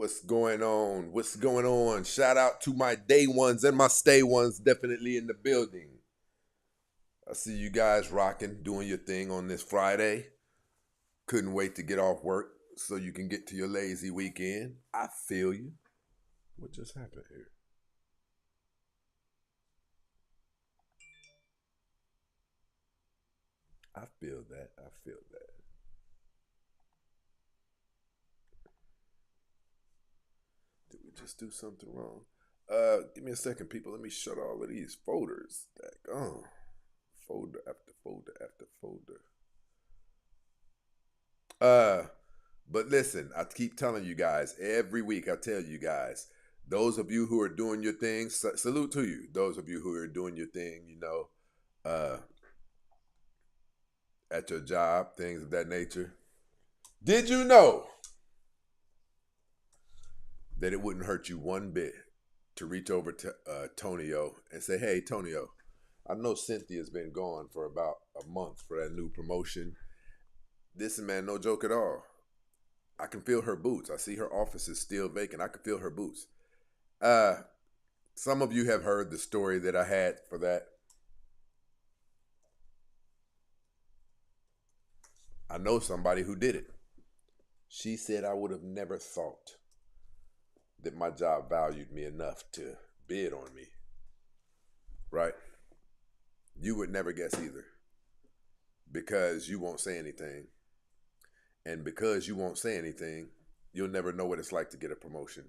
What's going on? What's going on? Shout out to my day ones and my stay ones definitely in the building. I see you guys rocking, doing your thing on this Friday. Couldn't wait to get off work so you can get to your lazy weekend. I feel you. What just happened here? I feel that. I feel that. Did we just do something wrong? Give me a second, people. Let me shut all of these folders. Oh, folder after folder after folder. Uh, but listen, I keep telling you guys every week. I tell you guys, those of you who are doing your thing, salute to you. Those of you who are doing your thing, uh, at your job, things of that nature. Did you know that it wouldn't hurt you one bit to reach over to Tonio and say, "Hey, Tonio, I know Cynthia's been gone for about a month for that new promotion. This man, no joke at all. I can feel her boots. I see her office is still vacant. I can feel her boots." Uh, some of you have heard the story that I had for that. I know somebody who did it. She said I would have never thought that my job valued me enough to bid on me. Right? You would never guess either. Because you won't say anything. And because you won't say anything, you'll never know what it's like to get a promotion.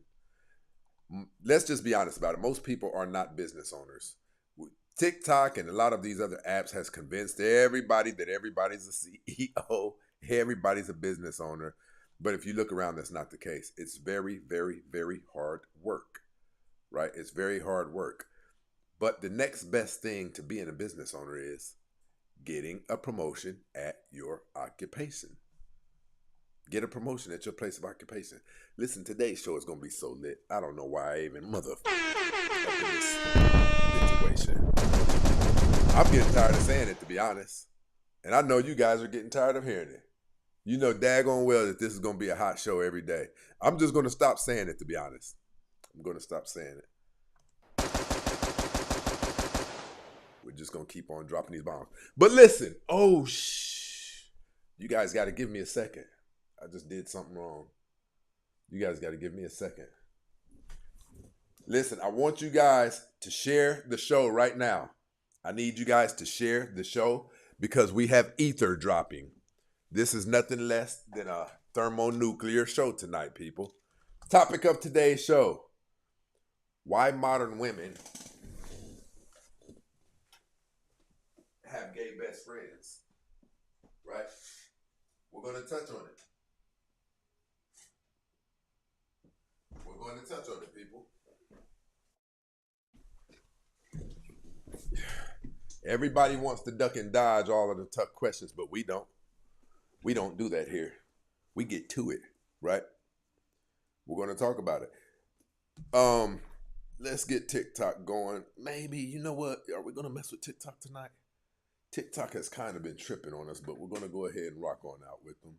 Let's just be honest about it. Most people are not business owners. TikTok and a lot of these other apps has convinced everybody that everybody's a CEO, everybody's a business owner. But if you look around, that's not the case. It's very, very, very hard work, right? It's very hard work. But the next best thing to being a business owner is getting a promotion at your occupation. Get a promotion at your place of occupation. Listen, today's show is going to be so lit. I don't know why I even up in this situation. I'm getting tired of saying it, to be honest. And I know you guys are getting tired of hearing it. You know daggone well that this is going to be a hot show every day. I'm just going to stop saying it, to be honest. I'm going to stop saying it. We're just going to keep on dropping these bombs. But listen, you guys got to give me a second. I just did something wrong. You guys got to give me a second. Listen, I want you guys to share the show right now. I need you guys to share the show because we have ether dropping. This is nothing less than a thermonuclear show tonight, people. Topic of today's show: why modern women have gay best friends. Right? We're going to touch on it. We're going to touch on it, people. Everybody wants to duck and dodge all of the tough questions, but we don't. We don't do that here. We get to it, right? We're going to talk about it. Let's get TikTok going. Maybe, you know what? Are we going to mess with TikTok tonight? TikTok has kind of been tripping on us, but we're going to go ahead and rock on out with them.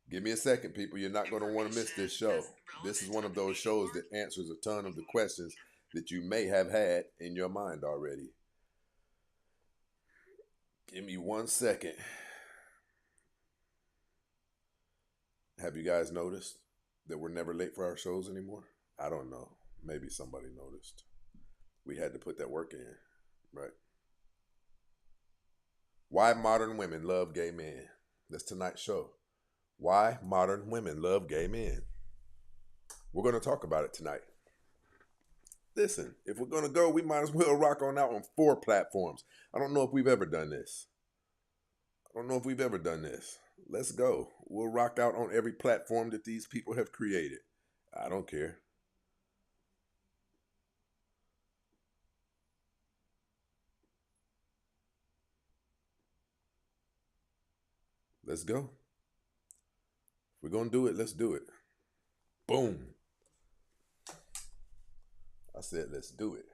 Give me a second, people. You're not going to want to miss this show. This is one of those shows that answers a ton of the questions that you may have had in your mind already. Give me 1 second. Have you guys noticed that we're never late for our shows anymore? I don't know. Maybe somebody noticed. We had to put that work in, right? Why modern women love gay men. That's tonight's show. Why modern women love gay men. We're going to talk about it tonight. Listen, if we're going to go, we might as well rock on out on 4 platforms. I don't know if we've ever done this. Let's go. We'll rock out on every platform that these people have created. I don't care. Let's go. If we're going to do it, let's do it. Boom. I said, let's do it.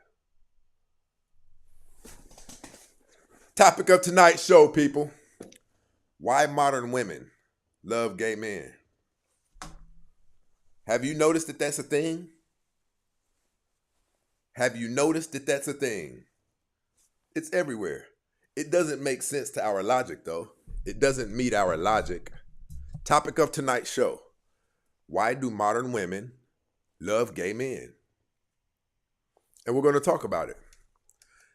Topic of tonight's show, people. Why modern women love gay men. Have you noticed that that's a thing? Have you noticed that that's a thing? It's everywhere. It doesn't make sense to our logic, though. It doesn't meet our logic. Topic of tonight's show: why do modern women love gay men? And we're going to talk about it.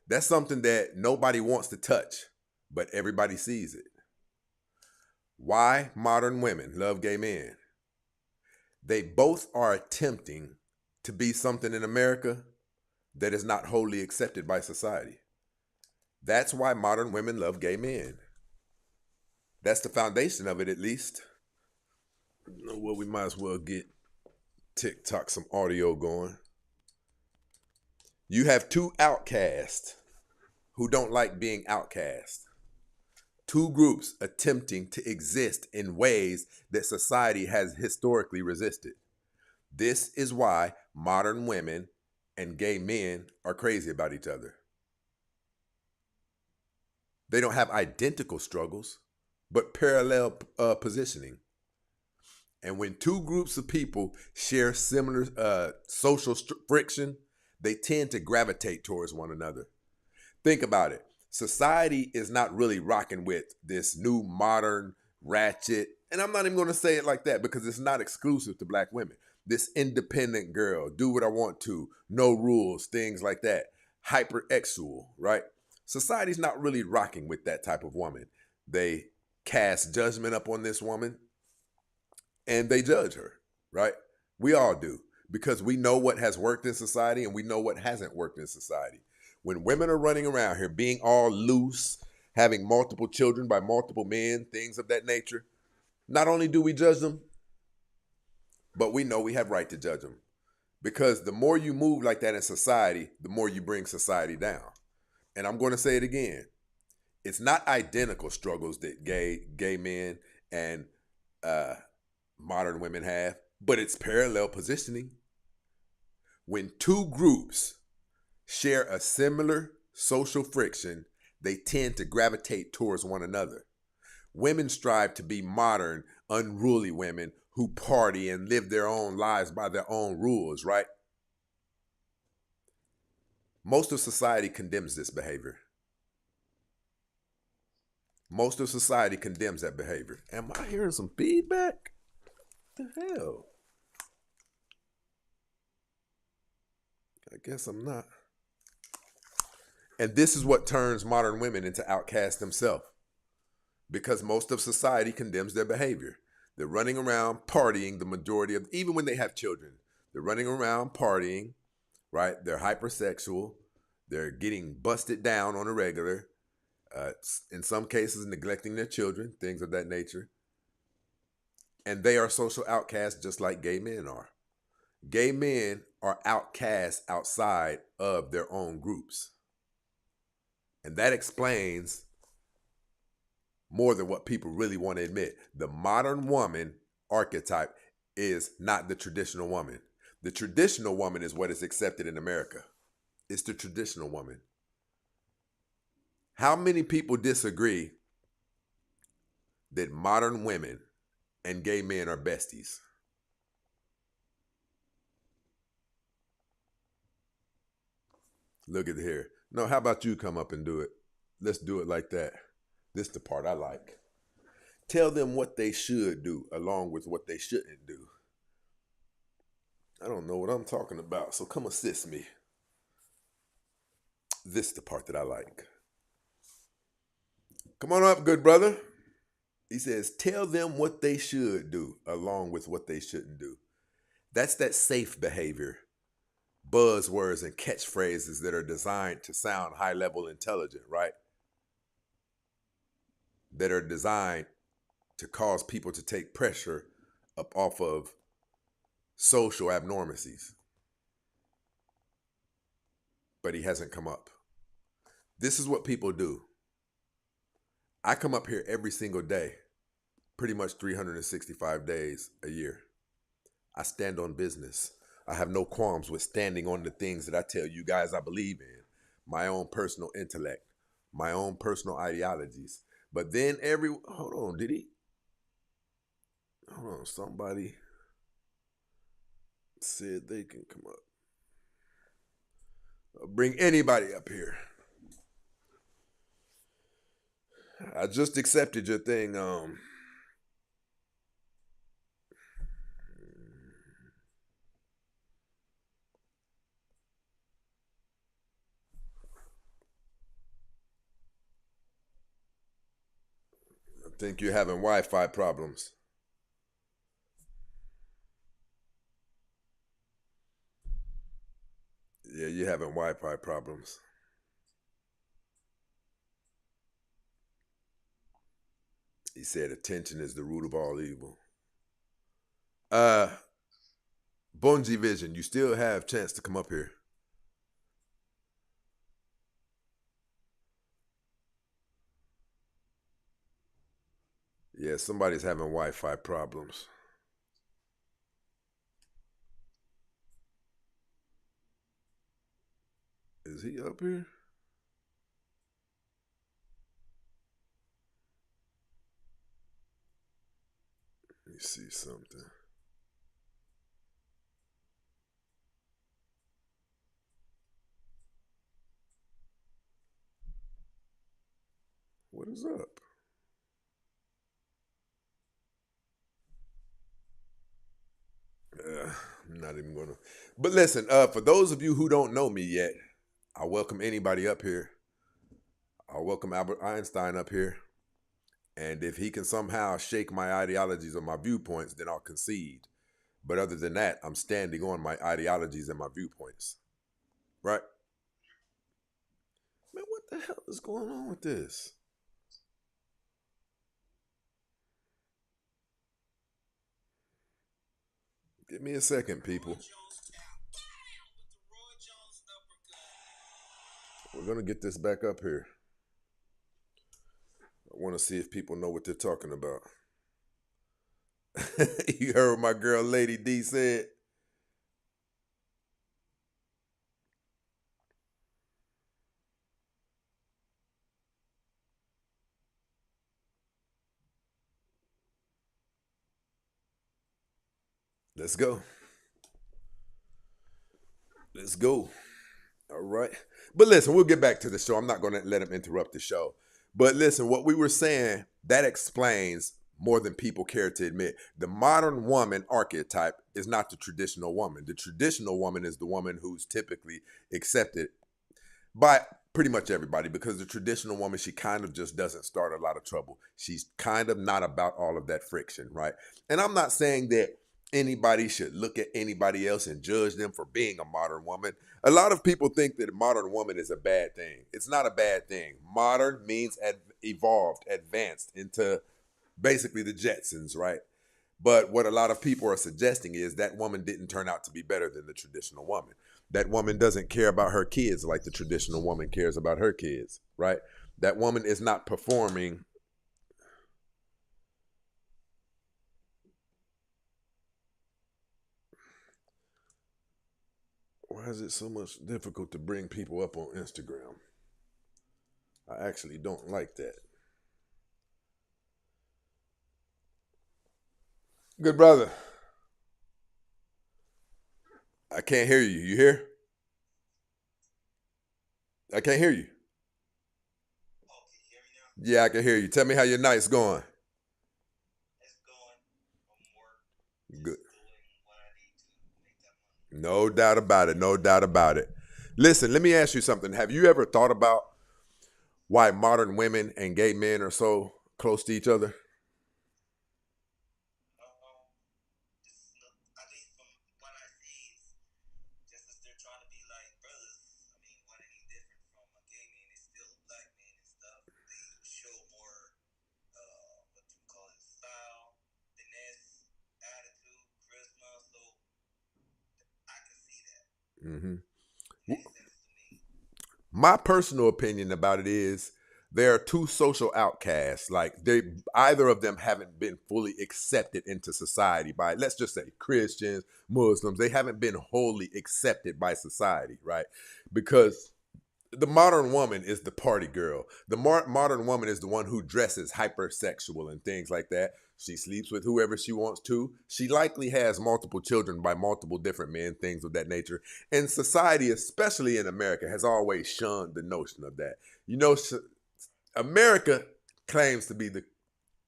That's something that nobody wants to touch, but everybody sees it. Why modern women love gay men? They both are attempting to be something in America that is not wholly accepted by society. That's why modern women love gay men. That's the foundation of it, at least. You know what? We might as well get TikTok some audio going. You have two outcasts who don't like being outcast. Two groups attempting to exist in ways that society has historically resisted. This is why modern women and gay men are crazy about each other. They don't have identical struggles, but parallel positioning. And when two groups of people share similar social friction, they tend to gravitate towards one another. Think about it. Society is not really rocking with this new modern ratchet, and I'm not even going to say it like that because it's not exclusive to black women. This independent girl, do what I want to, no rules, things like that. Hypersexual, right? Society's not really rocking with that type of woman. They cast judgment up on this woman and they judge her, right? We all do, because we know what has worked in society and we know what hasn't worked in society. When women are running around here being all loose, having multiple children by multiple men, things of that nature, not only do we judge them, but we know we have right to judge them. Because the more you move like that in society, the more you bring society down. And I'm going to say it again. It's not identical struggles that gay men and modern women have, but it's parallel positioning. When two groups share a similar social friction, they tend to gravitate towards one another. Women strive to be modern, unruly women who party and live their own lives by their own rules, right? Most of society condemns this behavior. Most of society condemns that behavior. Am I hearing some feedback? What the hell? I guess I'm not. And this is what turns modern women into outcasts themselves. Because most of society condemns their behavior. They're running around partying the majority of, even when they have children, they're running around partying, right? They're hypersexual. They're getting busted down on a regular. In some cases, neglecting their children, things of that nature. And they are social outcasts just like gay men are. Gay men are outcasts outside of their own groups. And that explains more than what people really want to admit. The modern woman archetype is not the traditional woman. The traditional woman is what is accepted in America. It's the traditional woman. How many people disagree that modern women and gay men are besties? Look at here. No, how about you come up and do it? Let's do it like that. This is the part I like. Tell them what they should do along with what they shouldn't do. I don't know what I'm talking about, so come assist me. This is the part that I like. Come on up, good brother. He says, tell them what they should do along with what they shouldn't do. That's that safe behavior. Buzzwords and catchphrases that are designed to sound high-level intelligent, right? That are designed to cause people to take pressure up off of social abnormalities. But he hasn't come up. This is what people do. I come up here every single day, pretty much 365 days a year. I stand on business. I have no qualms with standing on the things that I tell you guys I believe in. My own personal intellect, my own personal ideologies. But then hold on, somebody. Said they can come up. I'll bring anybody up here. I just accepted your thing. I think you're having Wi-Fi problems. Yeah, you're having Wi-Fi problems. He said attention is the root of all evil. Uh, Bungie Vision, you still have chance to come up here. Yeah, somebody's having Wi-Fi problems. Is he up here? Let me see something. What is up? I'm not even gonna. But listen, for those of you who don't know me yet, I welcome anybody up here. I welcome Albert Einstein up here. And if he can somehow shake my ideologies or my viewpoints, then I'll concede. But other than that, I'm standing on my ideologies and my viewpoints. Right? Man, what the hell is going on with this? Give me a second, people. We're going to get this back up here. I want to see if people know what they're talking about. You heard what my girl Lady D said? Let's go. Let's go. All right. But listen, we'll get back to the show. I'm not going to let him interrupt the show. But listen, what we were saying, that explains more than people care to admit. The modern woman archetype is not the traditional woman. The traditional woman is the woman who's typically accepted by pretty much everybody, because the traditional woman, she kind of just doesn't start a lot of trouble. She's kind of not about all of that friction, right? And I'm not saying that anybody should look at anybody else and judge them for being a modern woman. A lot of people think that a modern woman is a bad thing. It's not a bad thing. Modern means evolved, advanced into basically the Jetsons, right? But what a lot of people are suggesting is that woman didn't turn out to be better than the traditional woman. That woman doesn't care about her kids like the traditional woman cares about her kids, right? That woman is not performing. Why is it so much difficult to bring people up on Instagram? I actually don't like that. Good brother. I can't hear you. You hear? I can't hear you. Yeah, I can hear you. Tell me how your night's going. Good. No doubt about it. No doubt about it. Listen, let me ask you something. Have you ever thought about why modern women and gay men are so close to each other? Mm-hmm. My personal opinion about it is there are two social outcasts. Like they, either of them haven't been fully accepted into society by, let's just say, Christians, Muslims. They haven't been wholly accepted by society, right? Because the modern woman is the party girl. The modern woman is the one who dresses hypersexual and things like that. She sleeps with whoever she wants to. She likely has multiple children by multiple different men, things of that nature. And society, especially in America, has always shunned the notion of that. You know, America claims to be the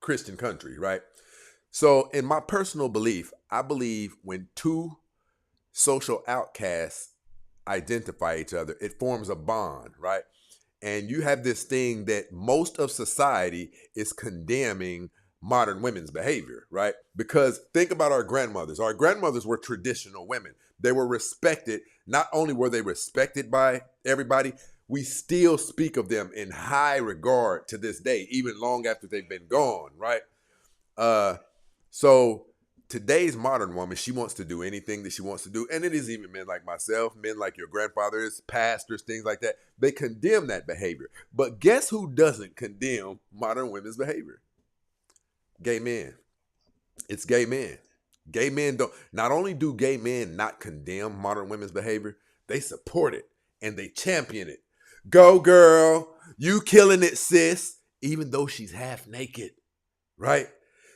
Christian country, right? So, in my personal belief, I believe when two social outcasts identify each other, it forms a bond, right? And you have this thing that most of society is condemning modern women's behavior, right? Because think about our grandmothers. Our grandmothers were traditional women. They were respected. Not only were they respected by everybody, we still speak of them in high regard to this day, even long after they've been gone, right? Uh, so today's modern woman, she wants to do anything that she wants to do. And it is even men like myself, men like your grandfathers, pastors, things like that. They condemn that behavior. But guess who doesn't condemn modern women's behavior? Gay men. It's gay men. Gay men don't, not only do gay men not condemn modern women's behavior, they support it and they champion it. Go girl, you killing it, sis, even though she's half naked, right?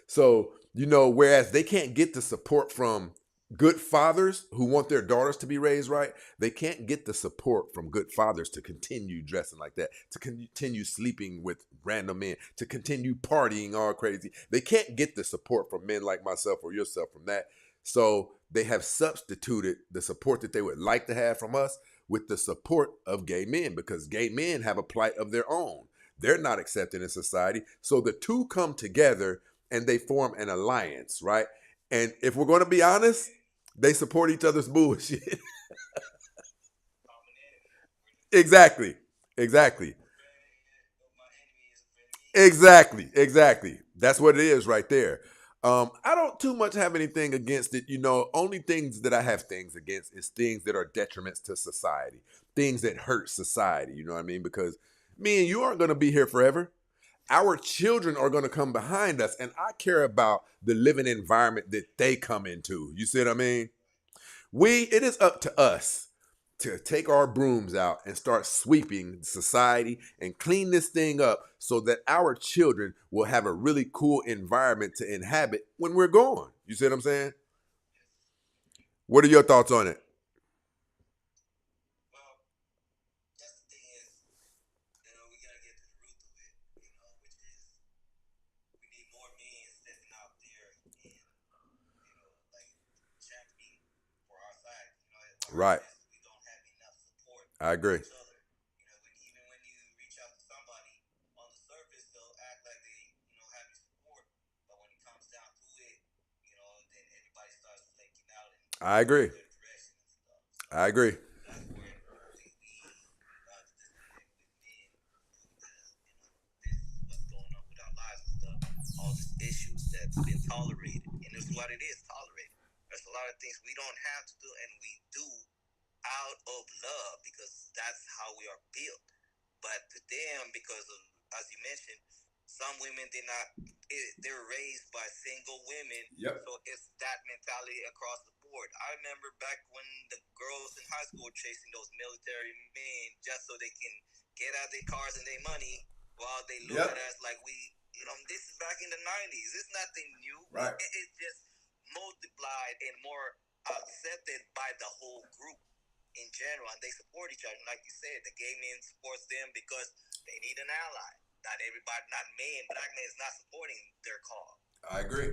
So, whereas they can't get the support from good fathers who want their daughters to be raised right, they can't get the support from good fathers to continue dressing like that, to continue sleeping with random men, to continue partying all crazy. They can't get the support from men like myself or yourself from that. So they have substituted the support that they would like to have from us with the support of gay men, because gay men have a plight of their own. They're not accepted in society. So the two come together and they form an alliance, right? And if we're going to be honest, they support each other's bullshit. Exactly. Exactly. Exactly. That's what it is right there. I don't too much have anything against it. Only things that I have things against is things that are detriments to society, things that hurt society. You know what I mean? Because me and you aren't going to be here forever. Our children are going to come behind us, and I care about the living environment that they come into. You see what I mean? It is up to us to take our brooms out and start sweeping society and clean this thing up so that our children will have a really cool environment to inhabit when we're gone. You see what I'm saying? What are your thoughts on it? Right. I agree. I agree. I agree. Yep. Yep. Right. I agree.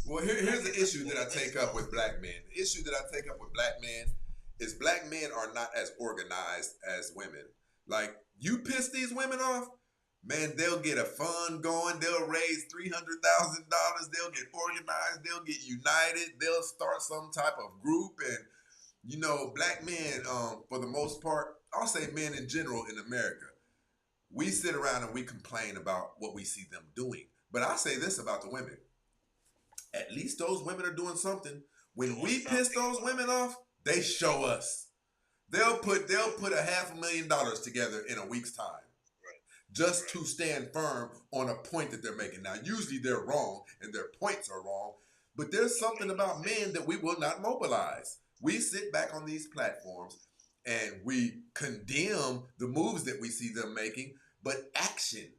Well, here's the issue that I take up with black men. The issue that I take up with black men is black men are not as organized as women. Like, you piss these women off, man, they'll get a fund going. They'll raise $300,000. They'll get organized. They'll get united. They'll start some type of group. And black men, for the most part, I'll say men in general in America, we sit around and we complain about what we see them doing. But I say this about the women: at least those women are doing something. When we piss those women off, they show us. They'll put $500,000 together in a week's time just to stand firm on a point that they're making. Now, usually they're wrong and their points are wrong, but there's something about men that we will not mobilize. We sit back on these platforms and we condemn the moves that we see them making, but action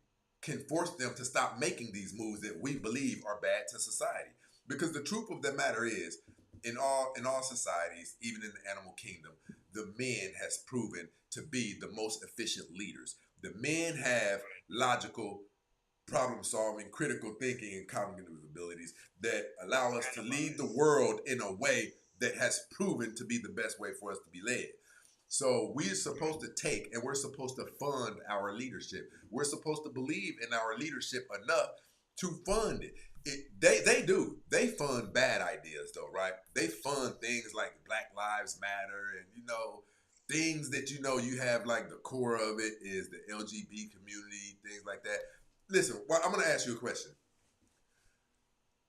can force them to stop making these moves that we believe are bad to society. Because the truth of the matter is, in all societies, even in the animal kingdom, the men has proven to be the most efficient leaders. The men have logical, problem solving, critical thinking, and cognitive abilities that allow us to lead the world in a way that has proven to be the best way for us to be led. So we're supposed to take and we're supposed to fund our leadership. We're supposed to believe in our leadership enough to fund it. They do. They fund bad ideas though, right? They fund things like Black Lives Matter and things that you have like the core of it is the LGBT community, things like that. Listen, I'm going to ask you a question.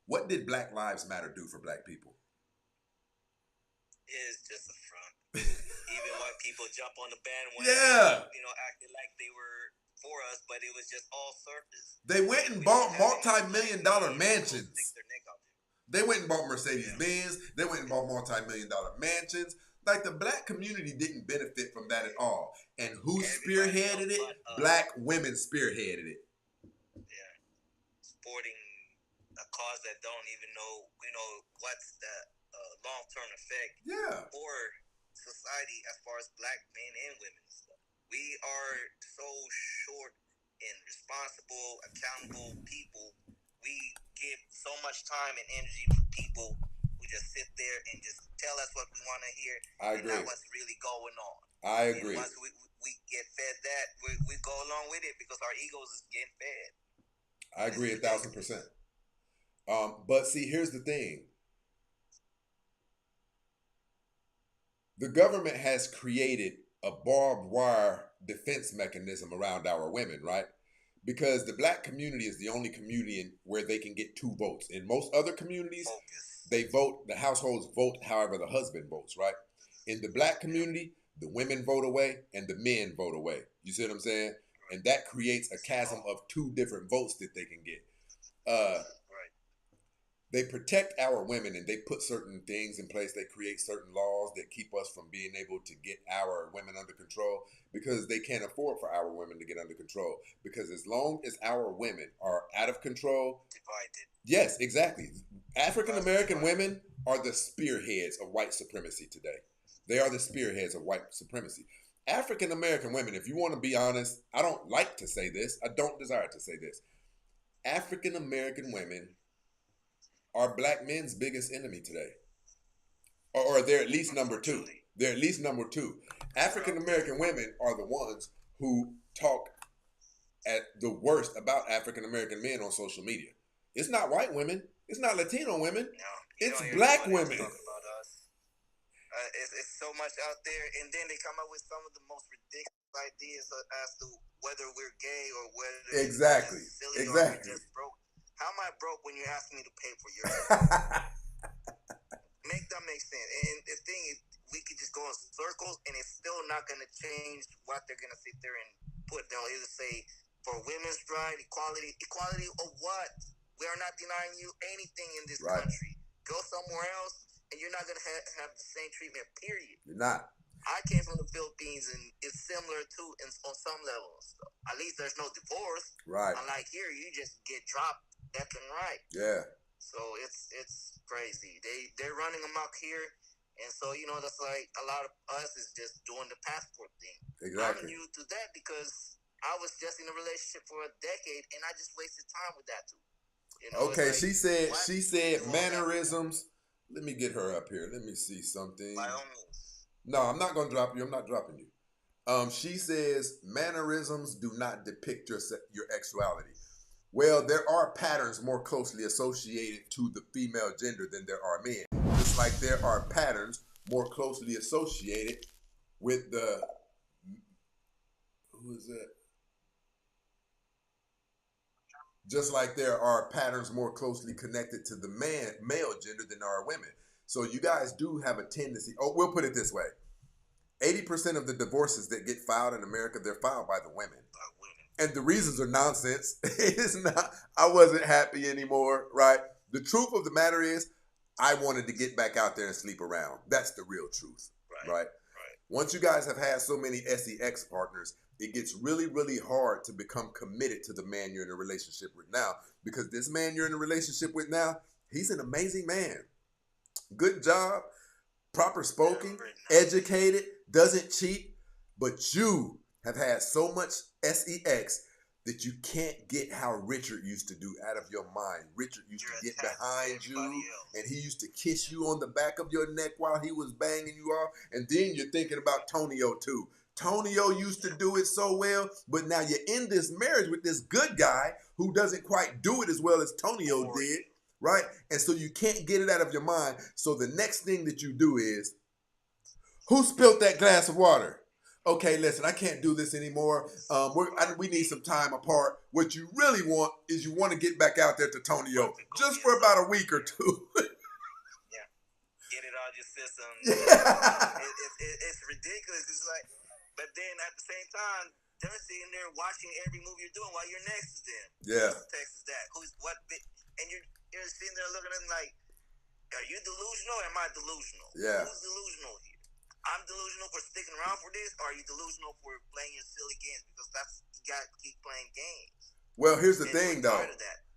What did Black Lives Matter do for Black people? It's just a front. Even white people jump on the bandwagon, acting like they were for us, but it was just all surface. They went and bought multi-million-dollar mansions. They went and bought Mercedes-Benz. They went and bought multi-million-dollar mansions. Like the Black community didn't benefit from that at all. And who spearheaded it? Black women spearheaded it. Yeah, supporting a cause that don't even know, what's the long-term effect for society as far as Black men and women and stuff. We are so short and responsible, accountable people. We give so much time and energy to people who just sit there and just tell us what we want to hear and not what's really going on. I agree. And once we get fed that, we go along with it because our egos is getting fed. I agree 1,000%. But see, here's the thing. The government has created a barbed wire defense mechanism around our women, right? Because the Black community is the only community where they can get 2 votes. In most other communities, they vote, the households vote however the husband votes, right? In the Black community, the women vote away and the men vote away. You see what I'm saying? And that creates a chasm of 2 different votes that they can get. They protect our women and they put certain things in place. They create certain laws that keep us from being able to get our women under control because they can't afford for our women to get under control. Because as long as our women are out of control, divided. Yes, exactly. African American women are the spearheads of white supremacy today. They are the spearheads of white supremacy. African American women, if you want to be honest, I don't like to say this. I don't desire to say this. African American women are Black men's biggest enemy today. Or they're at least number 2. They're at least number 2. African American women are the ones who talk at the worst about African American men on social media. It's not white women. It's not Latino women. No, it's Black women. It's so much out there, and then they come up with some of the most ridiculous ideas as to whether we're gay or whether exactly. Silly or we're just broke. How am I broke when you're asking me to pay for your Make that make sense. And the thing is, we could just go in circles, and it's still not going to change what they're going to sit there and put. They'll either say, for women's right, equality. Equality of what? We are not denying you anything in this country. Go somewhere else, and you're not going to have the same treatment, period. You're not. I came from the Philippines, and it's similar too on some levels. So at least there's no divorce. Right. Unlike here, you just get dropped left and right. Yeah. So it's crazy. They're running amok here, and so that's like a lot of us is just doing the passport thing. Exactly. I'm new to that because I was just in a relationship for a decade, and I just wasted time with that too. Okay, like, she said mannerisms. Let me get her up here. Let me see something. By all means. No, I'm not going to drop you. I'm not dropping you. She says mannerisms do not depict your sexuality. Well, there are patterns more closely associated to the female gender than there are men. Just like there are patterns more closely associated with the... Who is that? Just like there are patterns more closely connected to the male gender than there are women. So you guys do have a tendency, we'll put it this way. 80% of the divorces that get filed in America, they're filed by the women. And the reasons are nonsense. It's not, I wasn't happy anymore, right? The truth of the matter is, I wanted to get back out there and sleep around. That's the real truth, right? Once you guys have had so many sex partners, it gets really, really hard to become committed to the man you're in a relationship with now. Because this man you're in a relationship with now, he's an amazing man. Good job, proper spoken, educated, doesn't cheat. But you have had so much sex that you can't get how Richard used to do out of your mind. Richard used to get behind you, and he used to kiss you on the back of your neck while he was banging you off. And then you're thinking about Tonio too. Tonio used to do it so well, but now you're in this marriage with this good guy who doesn't quite do it as well as Tonio did, right? And so you can't get it out of your mind. So the next thing that you do is, who spilled that glass of water? Okay, listen, I can't do this anymore. We need some time apart. What you really want is you want to get back out there to Tonio just for about a week or two. Yeah, get it out of your system. It's ridiculous. It's like, but then at the same time, they're sitting there watching every move you're doing while you're next to them. Yeah. Who's text that? Who's what? And you're sitting there looking at them like, are you delusional or am I delusional? Yeah. Who's delusional here? I'm delusional for sticking around for this, or are you delusional for playing your silly games? Because you got to keep playing games. Well, here's the thing, though.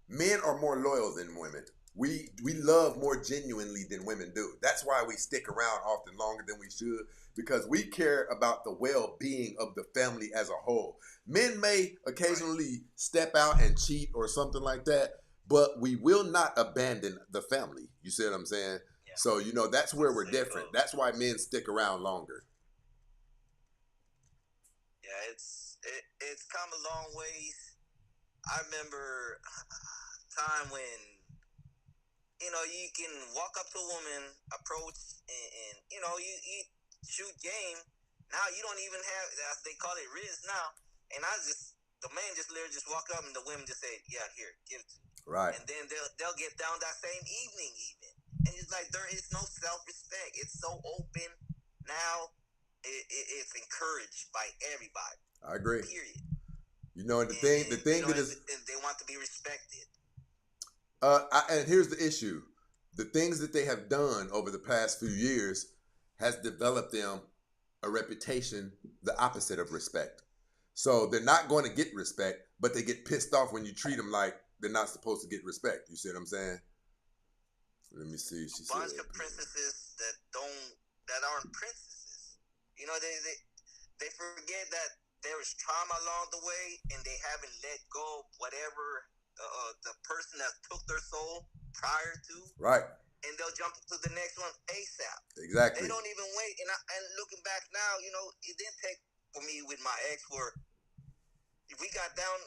Men are more loyal than women. We love more genuinely than women do. That's why we stick around often longer than we should, because we care about the well-being of the family as a whole. Men may occasionally step out and cheat or something like that, but we will not abandon the family. You see what I'm saying? Yeah. So, that's where we're different. That's why men stick around longer. Yeah, it's come a long ways. I remember a time when, you can walk up to a woman, approach, and you shoot game. Now you don't even have, as they call it, riz now. And the man just literally just walk up and the women just say, yeah, here, give it to me. Right. And then they'll get down that same evening even. And it's like there is no self-respect. It's so open now. It's encouraged by everybody. I agree. Period. And the thing that is, they want to be respected. And here's the issue: the things that they have done over the past few years has developed them a reputation the opposite of respect. So they're not going to get respect, but they get pissed off when you treat them like they're not supposed to get respect. You see what I'm saying? Let me see. She said, bunch of princesses that aren't princesses. They forget that there is trauma along the way, and they haven't let go of whatever the person that took their soul prior to. Right. And they'll jump to the next one ASAP. Exactly. They don't even wait. And looking back now, it didn't take for me with my ex where we got down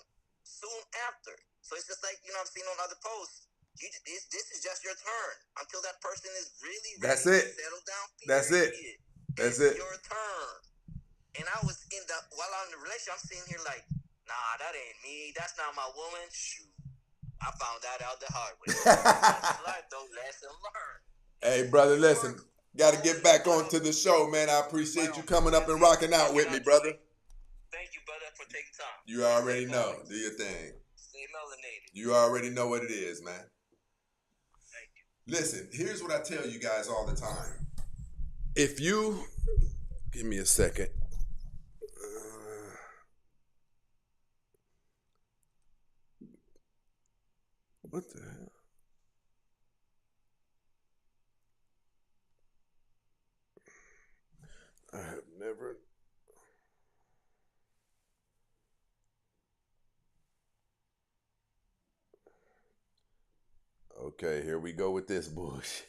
soon after. So it's just like, I've seen on other posts. This is just your turn until that person is really ready That's it. To settle down. Period. That's it. Your turn. And I was while I'm in the relationship, I'm sitting here like, nah, that ain't me. That's not my woman. Shoot. I found that out the hard way. Life, though, lesson learned. Hey, brother, listen. Got to get back onto the show, man. I appreciate you coming up and rocking out with me, brother. Thank you, brother, for taking time. You already know. Do your thing. Stay melanated. You already know what it is, man. Thank you. Listen, here's what I tell you guys all the time. If you... Give me a second. What the hell? I have never... Okay, here we go with this bullshit.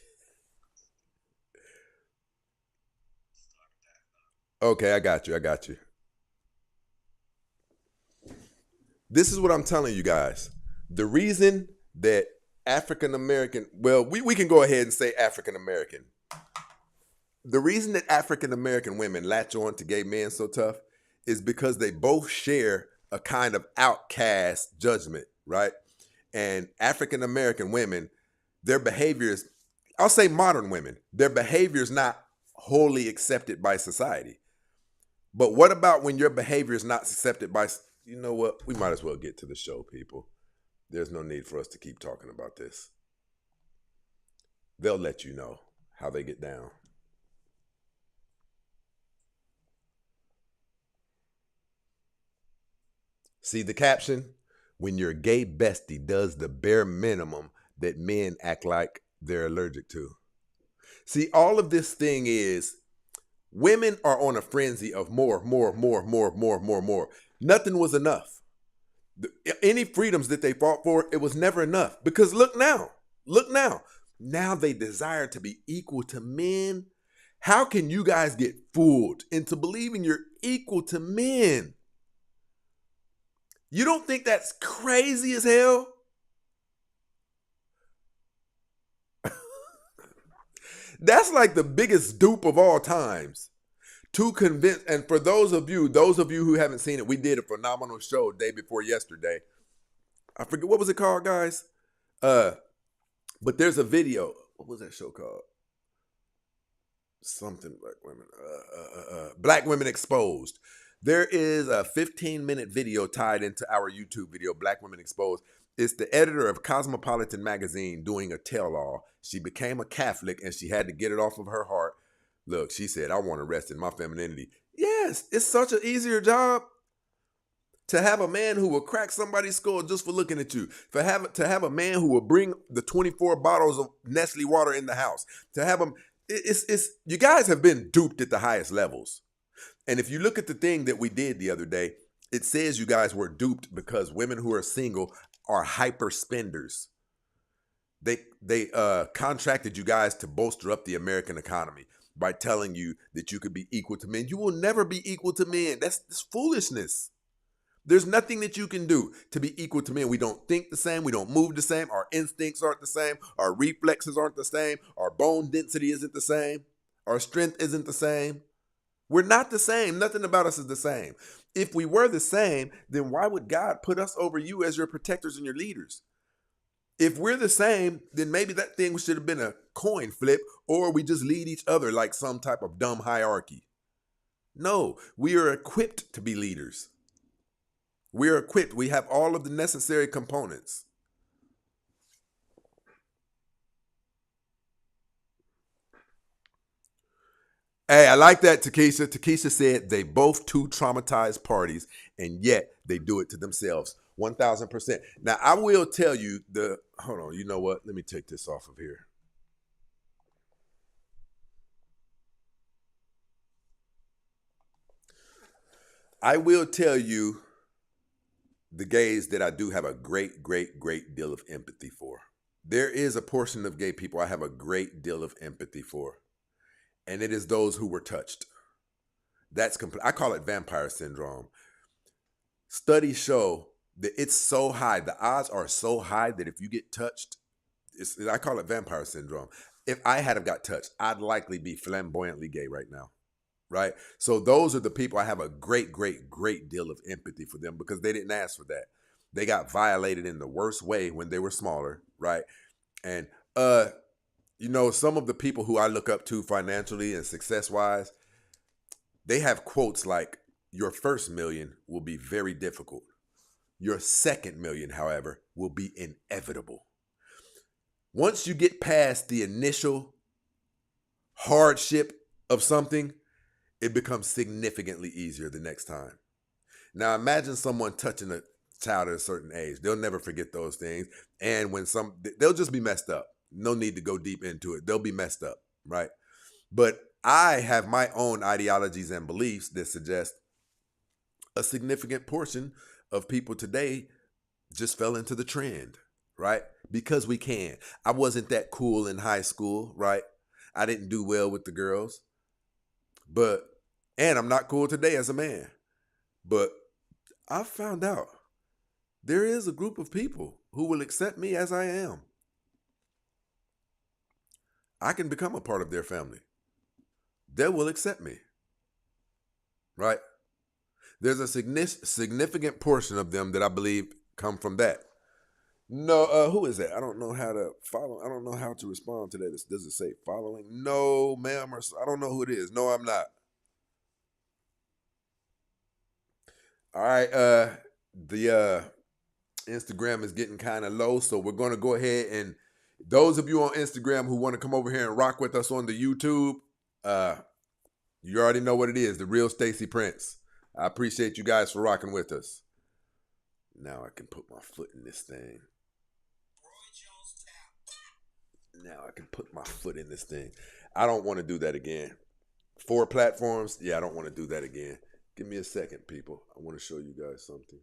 Okay, I got you. This is what I'm telling you guys. The reason that African American, well, we can go ahead and say African American. The reason that African American women latch on to gay men so tough is because they both share a kind of outcast judgment, right? And African American women, their behaviors, I'll say modern women, their behavior is not wholly accepted by society. But what about when your behavior is not accepted by, you know what? We might as well get to the show, people. There's no need for us to keep talking about this. They'll let you know how they get down. See the caption? When your gay bestie does the bare minimum that men act like they're allergic to. See, all of this thing is women are on a frenzy of more. Nothing was enough. Any freedoms that they fought for, it was never enough. Because look now. Now they desire to be equal to men. How can you guys get fooled into believing you're equal to men? You don't think that's crazy as hell? That's like the biggest dupe of all times. To convince, and for those of you who haven't seen it, we did a phenomenal show day before yesterday. I forget, what was it called, guys? But there's a video. What was that show called? Something Black Women. Black Women Exposed. There is a 15-minute video tied into our YouTube video, Black Women Exposed. It's the editor of Cosmopolitan magazine doing a tell-all. She became a Catholic and she had to get it off of her heart. Look, she said, I want to rest in my femininity. Yes, it's such an easier job to have a man who will crack somebody's skull just for looking at you. To have a man who will bring the 24 bottles of Nestle water in the house. To have them, you guys have been duped at the highest levels. And if you look at the thing that we did the other day, it says you guys were duped because women who are single are hyper spenders. They contracted you guys to bolster up the American economy by telling you that you could be equal to men. You will never be equal to men. That's foolishness. There's nothing that you can do to be equal to men. We don't think the same. We don't move the same. Our instincts aren't the same. Our reflexes aren't the same. Our bone density isn't the same. Our strength isn't the same. We're not the same. Nothing about us is the same. If we were the same, then why would God put us over you as your protectors and your leaders? If we're the same, then maybe that thing should have been a coin flip, or we just lead each other like some type of dumb hierarchy. No, we are equipped to be leaders. We are equipped. We have all of the necessary components. Hey, I like that, Takesha. Takesha said they both too traumatized parties, and yet they do it to themselves. 1,000%. Now, I will tell you hold on, you know what? Let me take this off of here. I will tell you the gays that I do have a great deal of empathy for. There is a portion of gay people I have a great deal of empathy for, and it is those who were touched. That's I call it vampire syndrome. Studies show that it's so high, the odds are so high that if you get touched, I call it vampire syndrome. If I had have got touched, I'd likely be flamboyantly gay right now, right? So those are the people I have a great deal of empathy for them because they didn't ask for that. They got violated in the worst way when they were smaller, right? And, some of the people who I look up to financially and success-wise, they have quotes like, your first million will be very difficult. Your second million, however, will be inevitable. Once you get past the initial hardship of something, it becomes significantly easier the next time. Now imagine someone touching a child at a certain age. They'll never forget those things. And they'll just be messed up. No need to go deep into it. They'll be messed up, right? But I have my own ideologies and beliefs that suggest a significant portion of people today just fell into the trend, right? Because we can. I wasn't that cool in high school, right? I didn't do well with the girls. And I'm not cool today as a man. But I found out there is a group of people who will accept me as I am. I can become a part of their family. They will accept me, right? There's a significant portion of them that I believe come from that. No, who is that? I don't know how to follow. I don't know how to respond to that. Does it say following? No, ma'am, or I don't know who it is. No, I'm not. All right, the Instagram is getting kind of low, so we're going to go ahead and those of you on Instagram who want to come over here and rock with us on the YouTube, you already know what it is, the real Stacey Prince. I appreciate you guys for rocking with us. Now I can put my foot in this thing. Now I can put my foot in this thing. I don't want to do that again. 4 platforms? Yeah, I don't want to do that again. Give me a second, people. I want to show you guys something.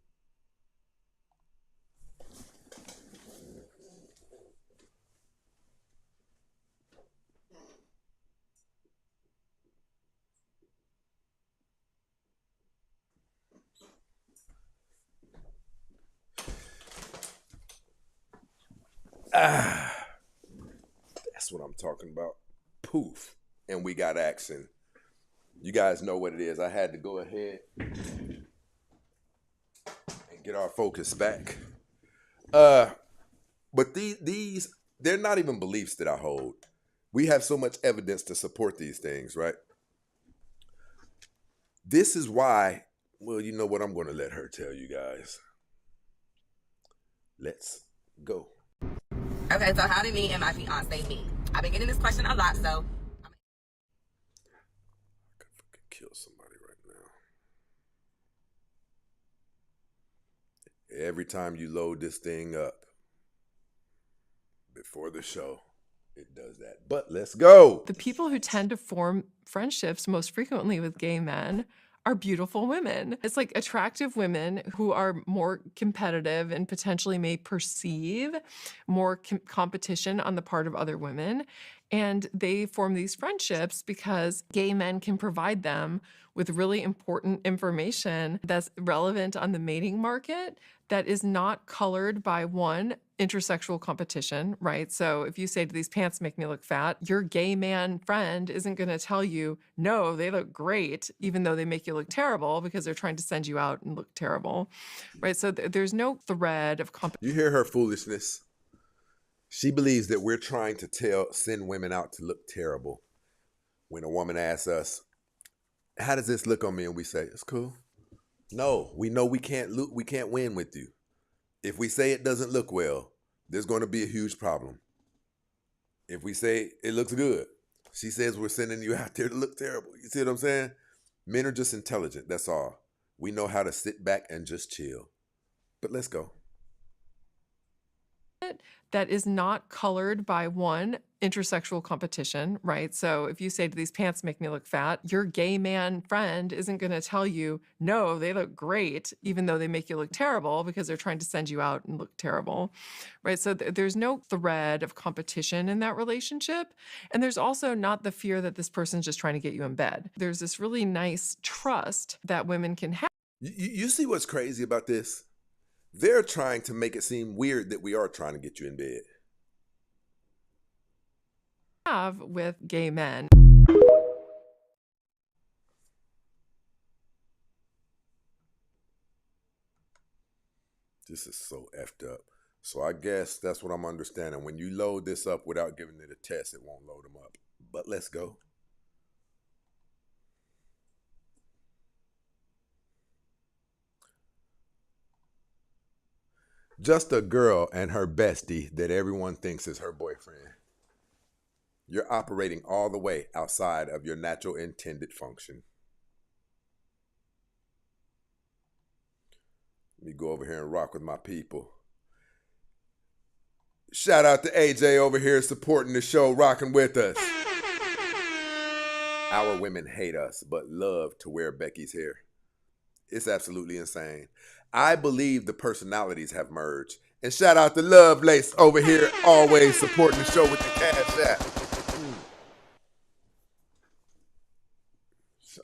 That's what I'm talking about. Poof. And we got action. You guys know what it is. I had to go ahead and get our focus back. But these, they're not even beliefs that I hold. We have so much evidence to support these things, right? This is why, well, you know what? I'm going to let her tell you guys. Let's go. Okay, so how did me and my fiance meet? I've been getting this question a lot, so. I could fucking kill somebody right now. Every time you load this thing up before the show, it does that. But let's go. The people who tend to form friendships most frequently with gay men are beautiful women. It's like attractive women who are more competitive and potentially may perceive more competition on the part of other women. And they form these friendships because gay men can provide them with really important information that's relevant on the mating market that is not colored by one, intersexual competition, right? So if you say, do these pants make me look fat? Your gay man friend isn't going to tell you, no, they look great, even though they make you look terrible because they're trying to send you out and look terrible, right? So there's no thread of competition. You hear her foolishness? She believes that we're trying to send women out to look terrible. When a woman asks us, how does this look on me? And we say, it's cool. No, we know we can't win with you. If we say it doesn't look well, there's going to be a huge problem. If we say it looks good, she says we're sending you out there to look terrible. You see what I'm saying? Men are just intelligent. That's all. We know how to sit back and just chill. But let's go. That is not colored by one, intersexual competition, right? So if you say, do these pants make me look fat? Your gay man friend isn't going to tell you, no, they look great, even though they make you look terrible because they're trying to send you out and look terrible, right? So there's no thread of competition in that relationship. And there's also not the fear that this person's just trying to get you in bed. There's this really nice trust that women can have. You see what's crazy about this? They're trying to make it seem weird that we are trying to get you in bed. Have with gay men. This is so effed up. So I guess that's what I'm understanding. When you load this up without giving it a test, it won't load them up. But let's go. Just a girl and her bestie that everyone thinks is her boyfriend. You're operating all the way outside of your natural intended function. Let me go over here and rock with my people. Shout out to AJ over here supporting the show, rocking with us. Our women hate us, but love to wear Becky's hair. It's absolutely insane. I believe the personalities have merged. And shout out to Lovelace over here, always supporting the show with the Cash App.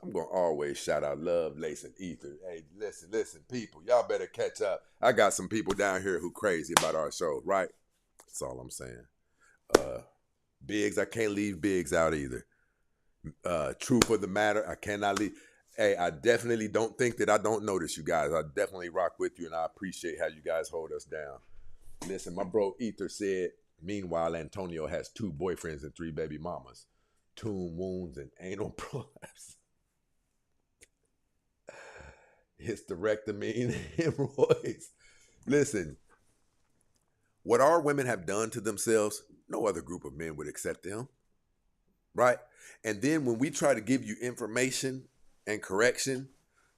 I'm going to always shout out Lovelace and Ether. Hey, listen, people. Y'all better catch up. I got some people down here who crazy about our show, right? That's all I'm saying. Biggs, I can't leave Biggs out either. Truth of the matter, I cannot leave. Hey, I definitely don't think that I don't notice you guys. I definitely rock with you, and I appreciate how you guys hold us down. Listen, my bro Ether said, meanwhile, Antonio has 2 boyfriends and 3 baby mamas. Tomb wounds and anal prolapse. Hysterectomy and hemorrhoids. Listen, what our women have done to themselves, no other group of men would accept them. Right? And then when we try to give you information and correction,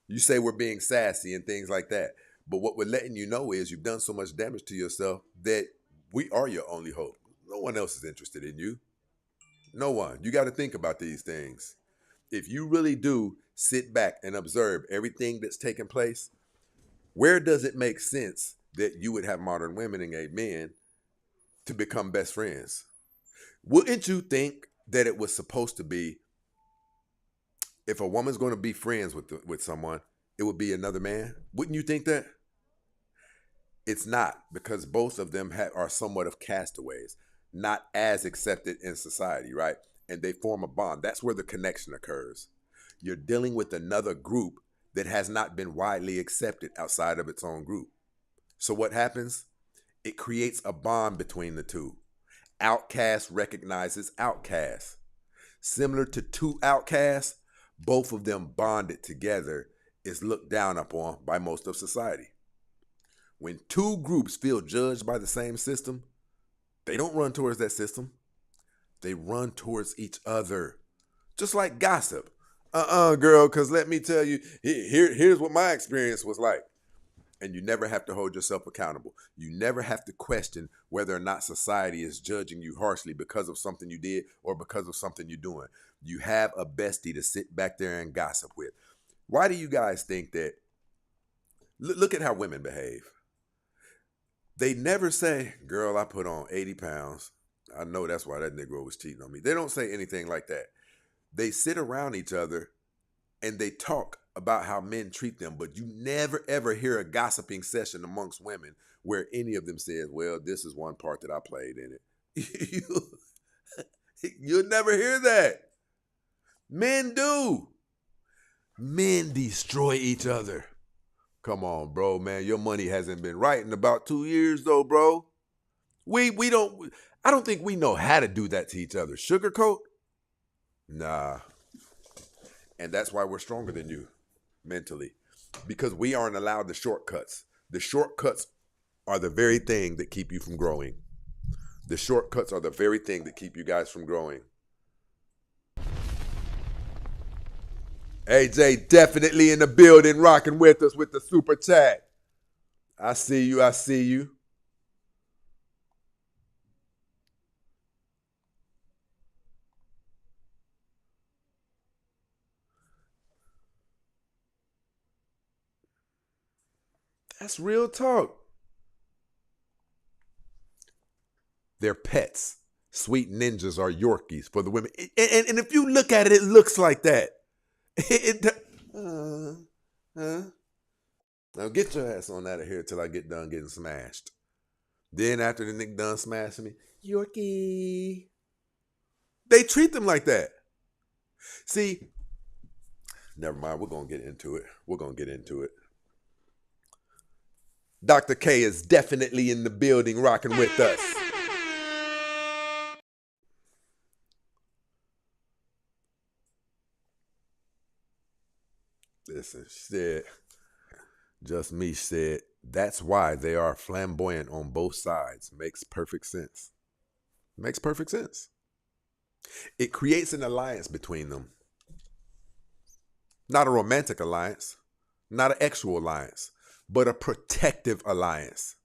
you say we're being sassy and things like that. But what we're letting you know is you've done so much damage to yourself that we are your only hope. No one else is interested in you. No one. You got to think about these things. If you really do sit back and observe everything that's taking place, where does it make sense that you would have modern women and gay men to become best friends? Wouldn't you think that it was supposed to be, if a woman's going to be friends with someone, it would be another man? Wouldn't you think that? It's not, because both of them are somewhat of castaways, not as accepted in society, right? And they form a bond. That's where the connection occurs. You're dealing with another group that has not been widely accepted outside of its own group. So what happens? It creates a bond between the two. Outcast recognizes outcast. Similar to two outcasts, both of them bonded together is looked down upon by most of society. When two groups feel judged by the same system, they don't run towards that system. They run towards each other. Just like gossip. Girl, because let me tell you, here's what my experience was like. And you never have to hold yourself accountable. You never have to question whether or not society is judging you harshly because of something you did or because of something you're doing. You have a bestie to sit back there and gossip with. Why do you guys think that? Look at how women behave. They never say, girl, I put on 80 pounds. I know that's why that Negro was cheating on me. They don't say anything like that. They sit around each other and they talk about how men treat them, but you never ever hear a gossiping session amongst women where any of them says, well, this is one part that I played in it. You'll never hear that. Men do. Men destroy each other. Come on, bro, man. Your money hasn't been right in about 2 years, though, bro. I don't think we know how to do that to each other. Sugarcoat? Nah. And that's why we're stronger than you mentally, because we aren't allowed the shortcuts. The shortcuts are the very thing that keep you from growing. The shortcuts are the very thing that keep you guys from growing. AJ definitely in the building, rocking with us with the super chat. I see you. I see you. That's real talk. They're pets. Sweet ninjas are Yorkies for the women. And if you look at it, it looks like that. Now get your ass on out of here till I get done getting smashed. Then after the nigga done smashing me, Yorkie. They treat them like that. See, never mind. We're going to get into it. Dr. K is definitely in the building rocking with us. Listen, she said, just me said, that's why they are flamboyant on both sides. Makes perfect sense. Makes perfect sense. It creates an alliance between them. Not a romantic alliance, not an actual alliance, but a protective alliance.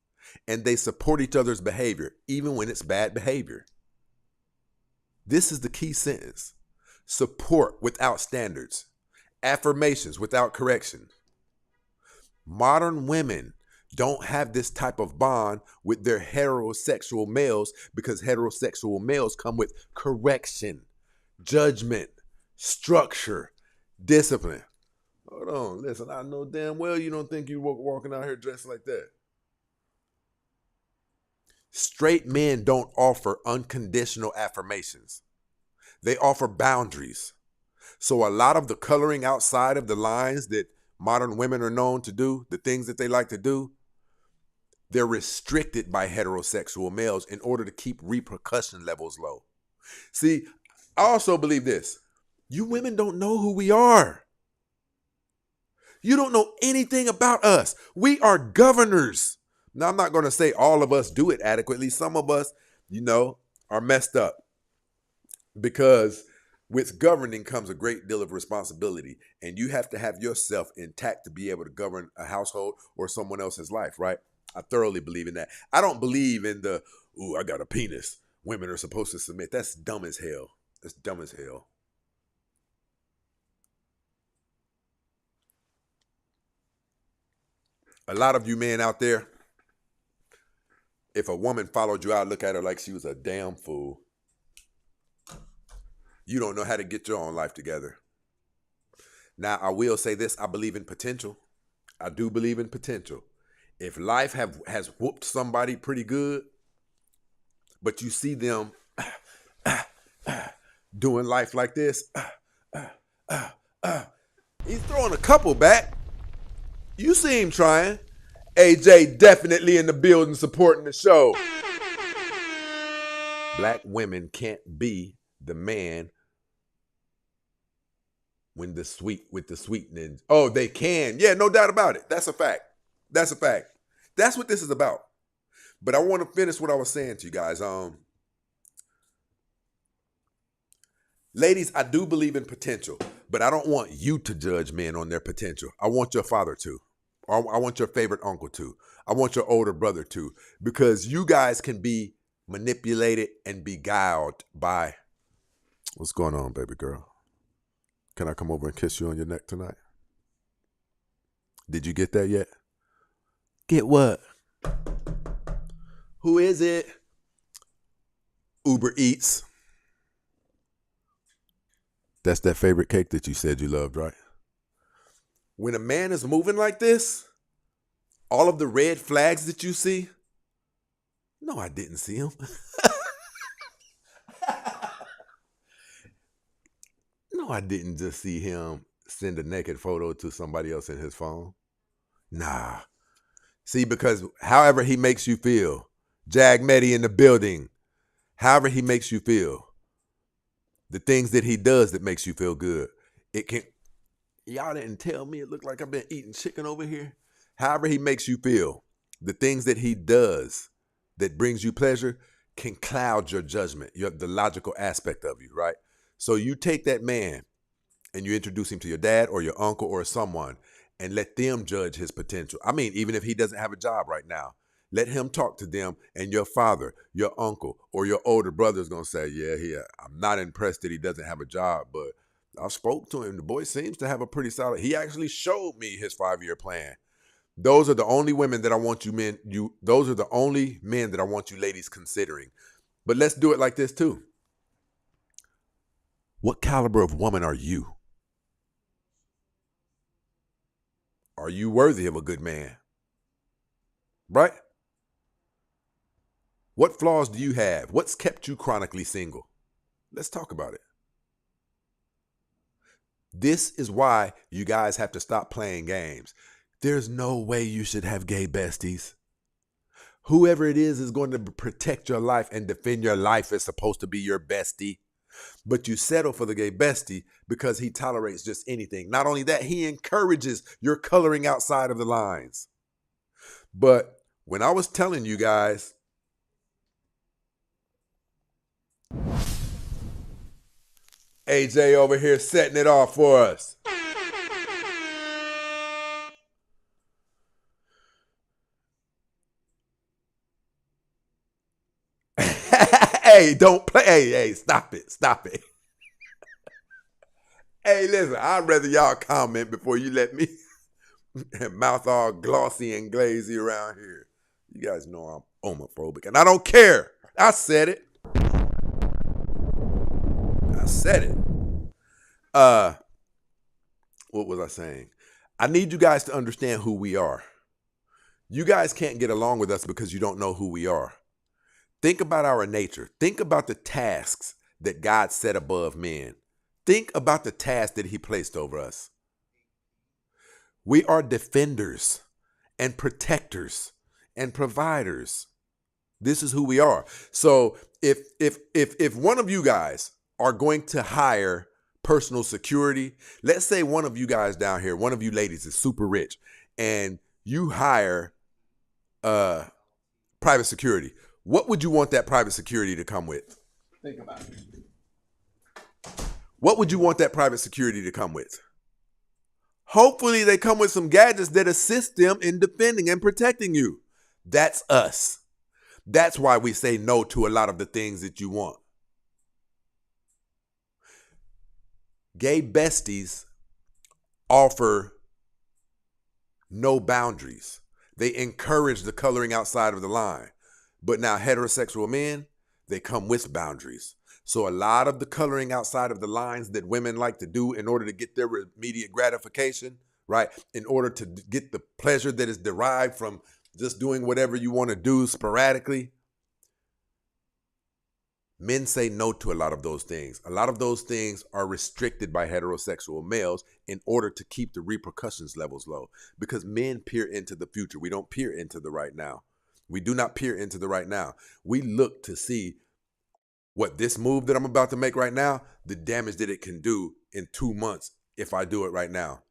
And they support each other's behavior, even when it's bad behavior. This is the key sentence. Support without standards. Affirmations without correction. Modern women don't have this type of bond with their heterosexual males because heterosexual males come with correction, judgment, structure, discipline. Hold on, listen, I know damn well you don't think you walking out here dressed like that. Straight men don't offer unconditional affirmations. They offer boundaries. So a lot of the coloring outside of the lines that modern women are known to do, the things that they like to do, they're restricted by heterosexual males in order to keep repercussion levels low. See, I also believe this. You women don't know who we are. You don't know anything about us. We are governors. Now, I'm not going to say all of us do it adequately. Some of us, are messed up because With governing comes a great deal of responsibility, and you have to have yourself intact to be able to govern a household or someone else's life, right? I thoroughly believe in that. I don't believe in the, ooh, I got a penis. Women are supposed to submit. That's dumb as hell. That's dumb as hell. A lot of you men out there, if a woman followed you out, look at her like she was a damn fool. You don't know how to get your own life together. Now, I will say this. I believe in potential. I do believe in potential. If life has whooped somebody pretty good, but you see them doing life like this, he's throwing a couple back. You see him trying. AJ definitely in the building supporting the show. Black women can't be the man with the sweetening. Oh, they can. Yeah, no doubt about it. That's a fact. That's a fact. That's what this is about. But I want to finish what I was saying to you guys. Ladies, I do believe in potential, but I don't want you to judge men on their potential. I want your father to. Or I want your favorite uncle to. I want your older brother to. Because you guys can be manipulated and beguiled by, what's going on, baby girl? Can I come over and kiss you on your neck tonight? Did you get that yet? Get what? Who is it? Uber Eats. That's that favorite cake that you said you loved, right? When a man is moving like this, all of the red flags that you see, no, I didn't see him. No, I didn't just see him send a naked photo to somebody else in his phone. Nah. See, because however he makes you feel, Jag Medi in the building, however he makes you feel, the things that he does that makes you feel good, it can, y'all didn't tell me it looked like I've been eating chicken over here. However he makes you feel, the things that he does that brings you pleasure can cloud your judgment, the logical aspect of you, right? So you take that man and you introduce him to your dad or your uncle or someone and let them judge his potential. I mean, even if he doesn't have a job right now, let him talk to them, and your father, your uncle, or your older brother is going to say, yeah, I'm not impressed that he doesn't have a job, but I spoke to him. The boy seems to have a pretty solid, he actually showed me his 5-year plan. Those are the only women that I want those are the only men that I want you ladies considering. But let's do it like this too. What caliber of woman are you? Are you worthy of a good man? Right? What flaws do you have? What's kept you chronically single? Let's talk about it. This is why you guys have to stop playing games. There's no way you should have gay besties. Whoever it is going to protect your life and defend your life is supposed to be your bestie. But you settle for the gay bestie because he tolerates just anything. Not only that, he encourages your coloring outside of the lines. But when I was telling you guys, AJ over here setting it off for us. Hey, don't play. Hey, stop it. Stop it. Hey, listen, I'd rather y'all comment before you let me mouth all glossy and glazy around here. You guys know I'm homophobic, and I don't care. I said it. I said it. What was I saying? I need you guys to understand who we are. You guys can't get along with us because you don't know who we are. Think about our nature. Think about the tasks that God set above men. Think about the task that he placed over us. We are defenders and protectors and providers. This is who we are. So if one of you guys are going to hire personal security, let's say one of you guys down here, one of you ladies is super rich and you hire private security. What would you want that private security to come with? Think about it. What would you want that private security to come with? Hopefully they come with some gadgets that assist them in defending and protecting you. That's us. That's why we say no to a lot of the things that you want. Gay besties offer no boundaries. They encourage the coloring outside of the line. But now heterosexual men, they come with boundaries. So a lot of the coloring outside of the lines that women like to do in order to get their immediate gratification, right? In order to get the pleasure that is derived from just doing whatever you want to do sporadically. Men say no to a lot of those things. A lot of those things are restricted by heterosexual males in order to keep the repercussions levels low. Because men peer into the future. We don't peer into the right now. We do not peer into the right now. We look to see what this move that I'm about to make right now, the damage that it can do in 2 months if I do it right now.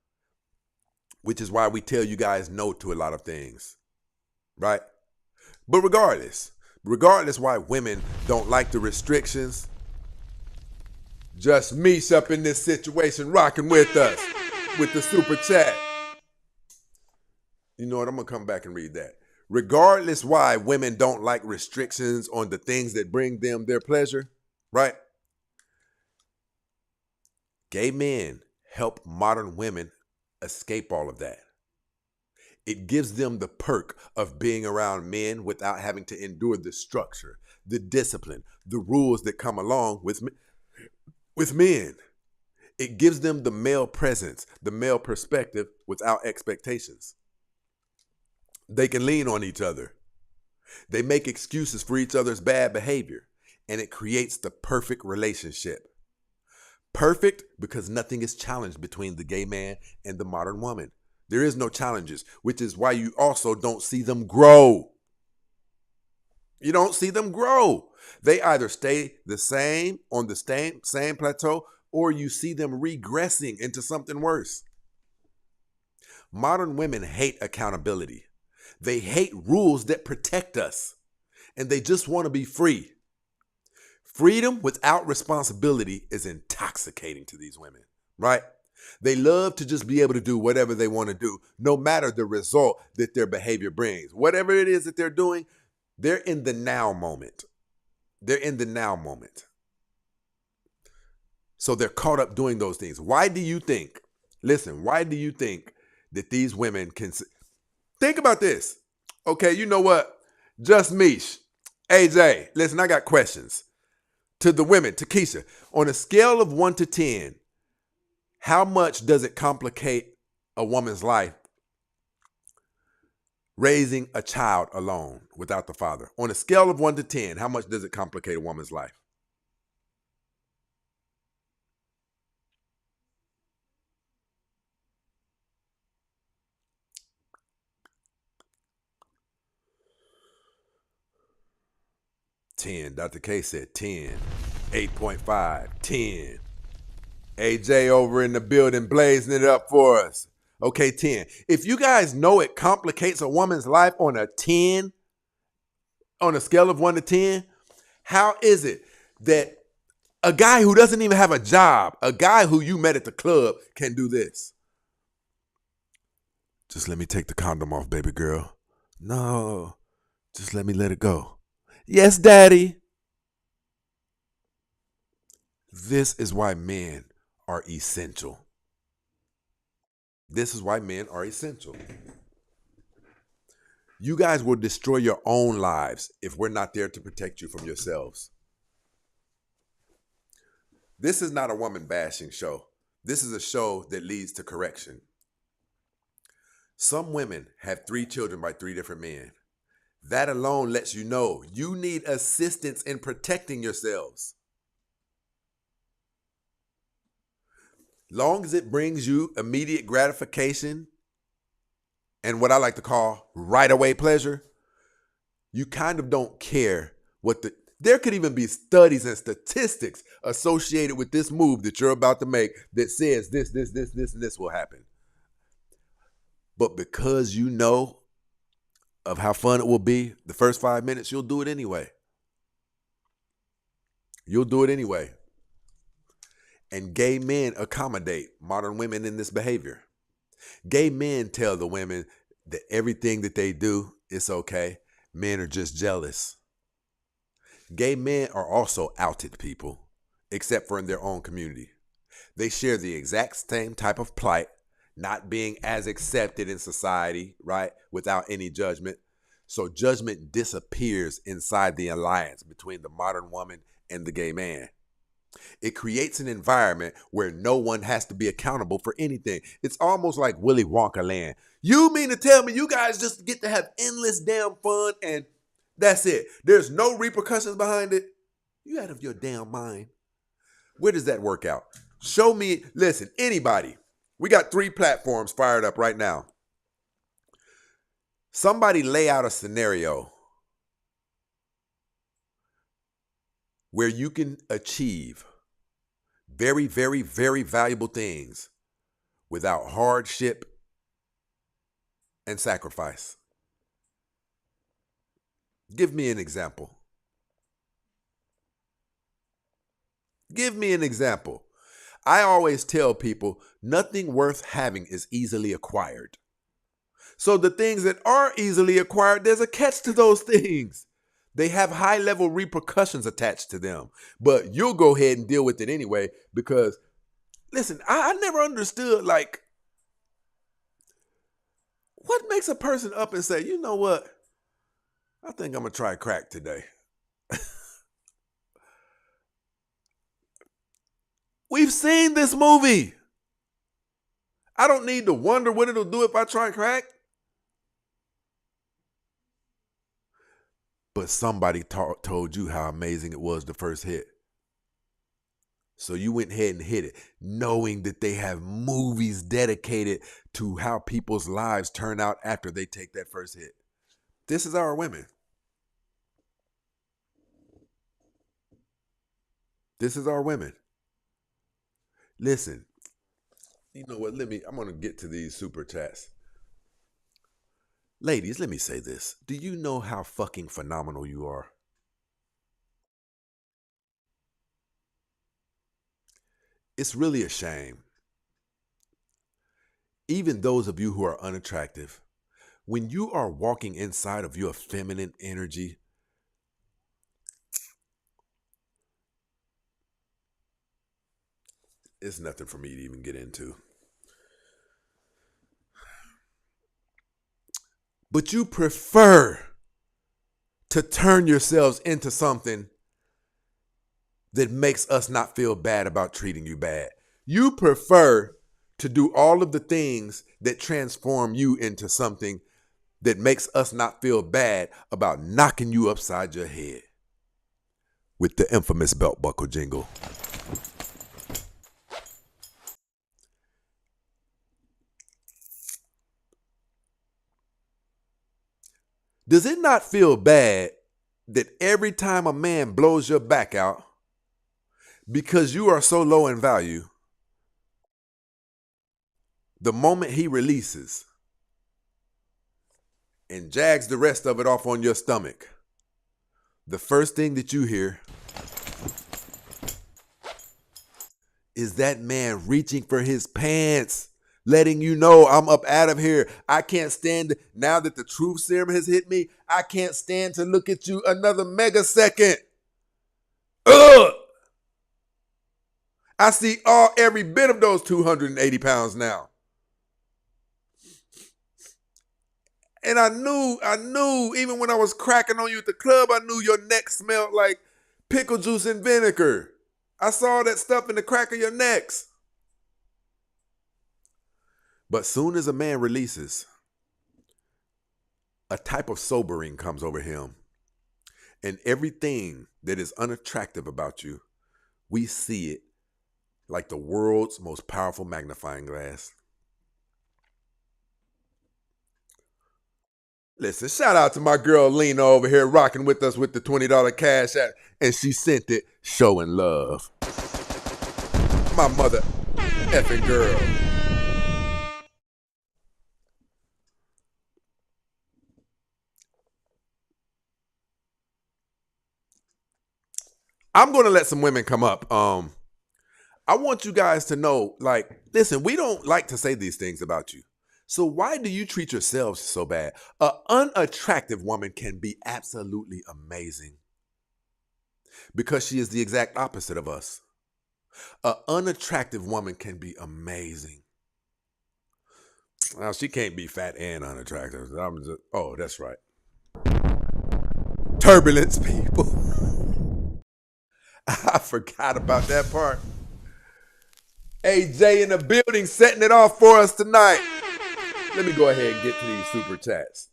Which is why we tell you guys no to a lot of things, right? But regardless why women don't like the restrictions, just Meesh up in this situation rocking with us with the super chat. You know what? I'm going to come back and read that. Regardless why women don't like restrictions on the things that bring them their pleasure, right? Gay men help modern women escape all of that. It gives them the perk of being around men without having to endure the structure, the discipline, the rules that come along with men. It gives them the male presence, the male perspective without expectations. They can lean on each other. They make excuses for each other's bad behavior, and it creates the perfect relationship. Perfect because nothing is challenged between the gay man and the modern woman. There is no challenges, which is why you also don't see them grow. You don't see them grow. They either stay the same on the same plateau, or you see them regressing into something worse. Modern women hate accountability. They hate rules that protect us, and they just want to be free. Freedom without responsibility is intoxicating to these women, right? They love to just be able to do whatever they want to do, no matter the result that their behavior brings. Whatever it is that they're doing, they're in the now moment. They're in the now moment. So they're caught up doing those things. Why do you think that these women can... Think about this. Okay, you know what? Just Meesh. AJ, listen, I got questions. To the women, to Keisha. On a scale of 1 to 10, how much does it complicate a woman's life raising a child alone without the father? On a scale of 1 to 10, how much does it complicate a woman's life? Dr. K said 10, 8.5, 10. AJ over in the building blazing it up for us. Okay, 10. If you guys know it complicates a woman's life on a 10, on a scale of 1 to 10, how is it that a guy who doesn't even have a job, a guy who you met at the club can do this? Just let me take the condom off, baby girl. No, just let it go. Yes, daddy. This is why men are essential. This is why men are essential. You guys will destroy your own lives if we're not there to protect you from yourselves. This is not a woman bashing show. This is a show that leads to correction. Some women have 3 children by 3 different men. That alone lets you know you need assistance in protecting yourselves. Long as it brings you immediate gratification and what I like to call right away pleasure, you kind of don't care there could even be studies and statistics associated with this move that you're about to make that says this, and this will happen. But because you know of how fun it will be, the first 5 minutes, you'll do it anyway. You'll do it anyway. And gay men accommodate modern women in this behavior. Gay men tell the women that everything that they do is okay. Men are just jealous. Gay men are also outed people, except for in their own community. They share the exact same type of plight, not being as accepted in society, right, without any judgment. So judgment disappears inside the alliance between the modern woman and the gay man. It creates an environment where no one has to be accountable for anything. It's almost like Willy Wonka land. You mean to tell me you guys just get to have endless damn fun and that's it? There's no repercussions behind it? You out of your damn mind. Where does that work out? Show me, listen, anybody. We got 3 platforms fired up right now. Somebody lay out a scenario where you can achieve very, very, very valuable things without hardship and sacrifice. Give me an example. Give me an example. I always tell people nothing worth having is easily acquired. So the things that are easily acquired, there's a catch to those things. They have high-level repercussions attached to them. But you'll go ahead and deal with it anyway because, listen, I never understood, like, what makes a person up and say, you know what? I think I'm going to try crack today. We've seen this movie. I don't need to wonder what it'll do if I try crack. But somebody told you how amazing it was the first hit. So you went ahead and hit it, knowing that they have movies dedicated to how people's lives turn out after they take that first hit. This is our women. This is our women. Listen, you know what? I'm going to get to these super chats. Ladies, let me say this. Do you know how fucking phenomenal you are? It's really a shame. Even those of you who are unattractive, when you are walking inside of your feminine energy, it's nothing for me to even get into. But you prefer to turn yourselves into something that makes us not feel bad about treating you bad. You prefer to do all of the things that transform you into something that makes us not feel bad about knocking you upside your head with the infamous belt buckle jingle. Does it not feel bad that every time a man blows your back out because you are so low in value, the moment he releases and jags the rest of it off on your stomach, the first thing that you hear is that man reaching for his pants, letting you know, I'm up out of here. I can't stand, now that the truth serum has hit me, I can't stand to look at you another megasecond. Ugh! I see every bit of those 280 pounds now. And I knew, even when I was cracking on you at the club, I knew your neck smelled like pickle juice and vinegar. I saw that stuff in the crack of your necks. But soon as a man releases, a type of sobering comes over him. And everything that is unattractive about you, we see it like the world's most powerful magnifying glass. Listen, shout out to my girl Lena over here rocking with us with the $20 cash app, and she sent it showing love. My mother effing girl. I'm going to let some women come up. I want you guys to know, like, listen, we don't like to say these things about you. So why do you treat yourselves so bad? An unattractive woman can be absolutely amazing because she is the exact opposite of us. An unattractive woman can be amazing. Now, she can't be fat and unattractive. Oh, that's right. Turbulence, people. I forgot about that part. AJ in the building setting it off for us tonight. Let me go ahead and get to these super chats.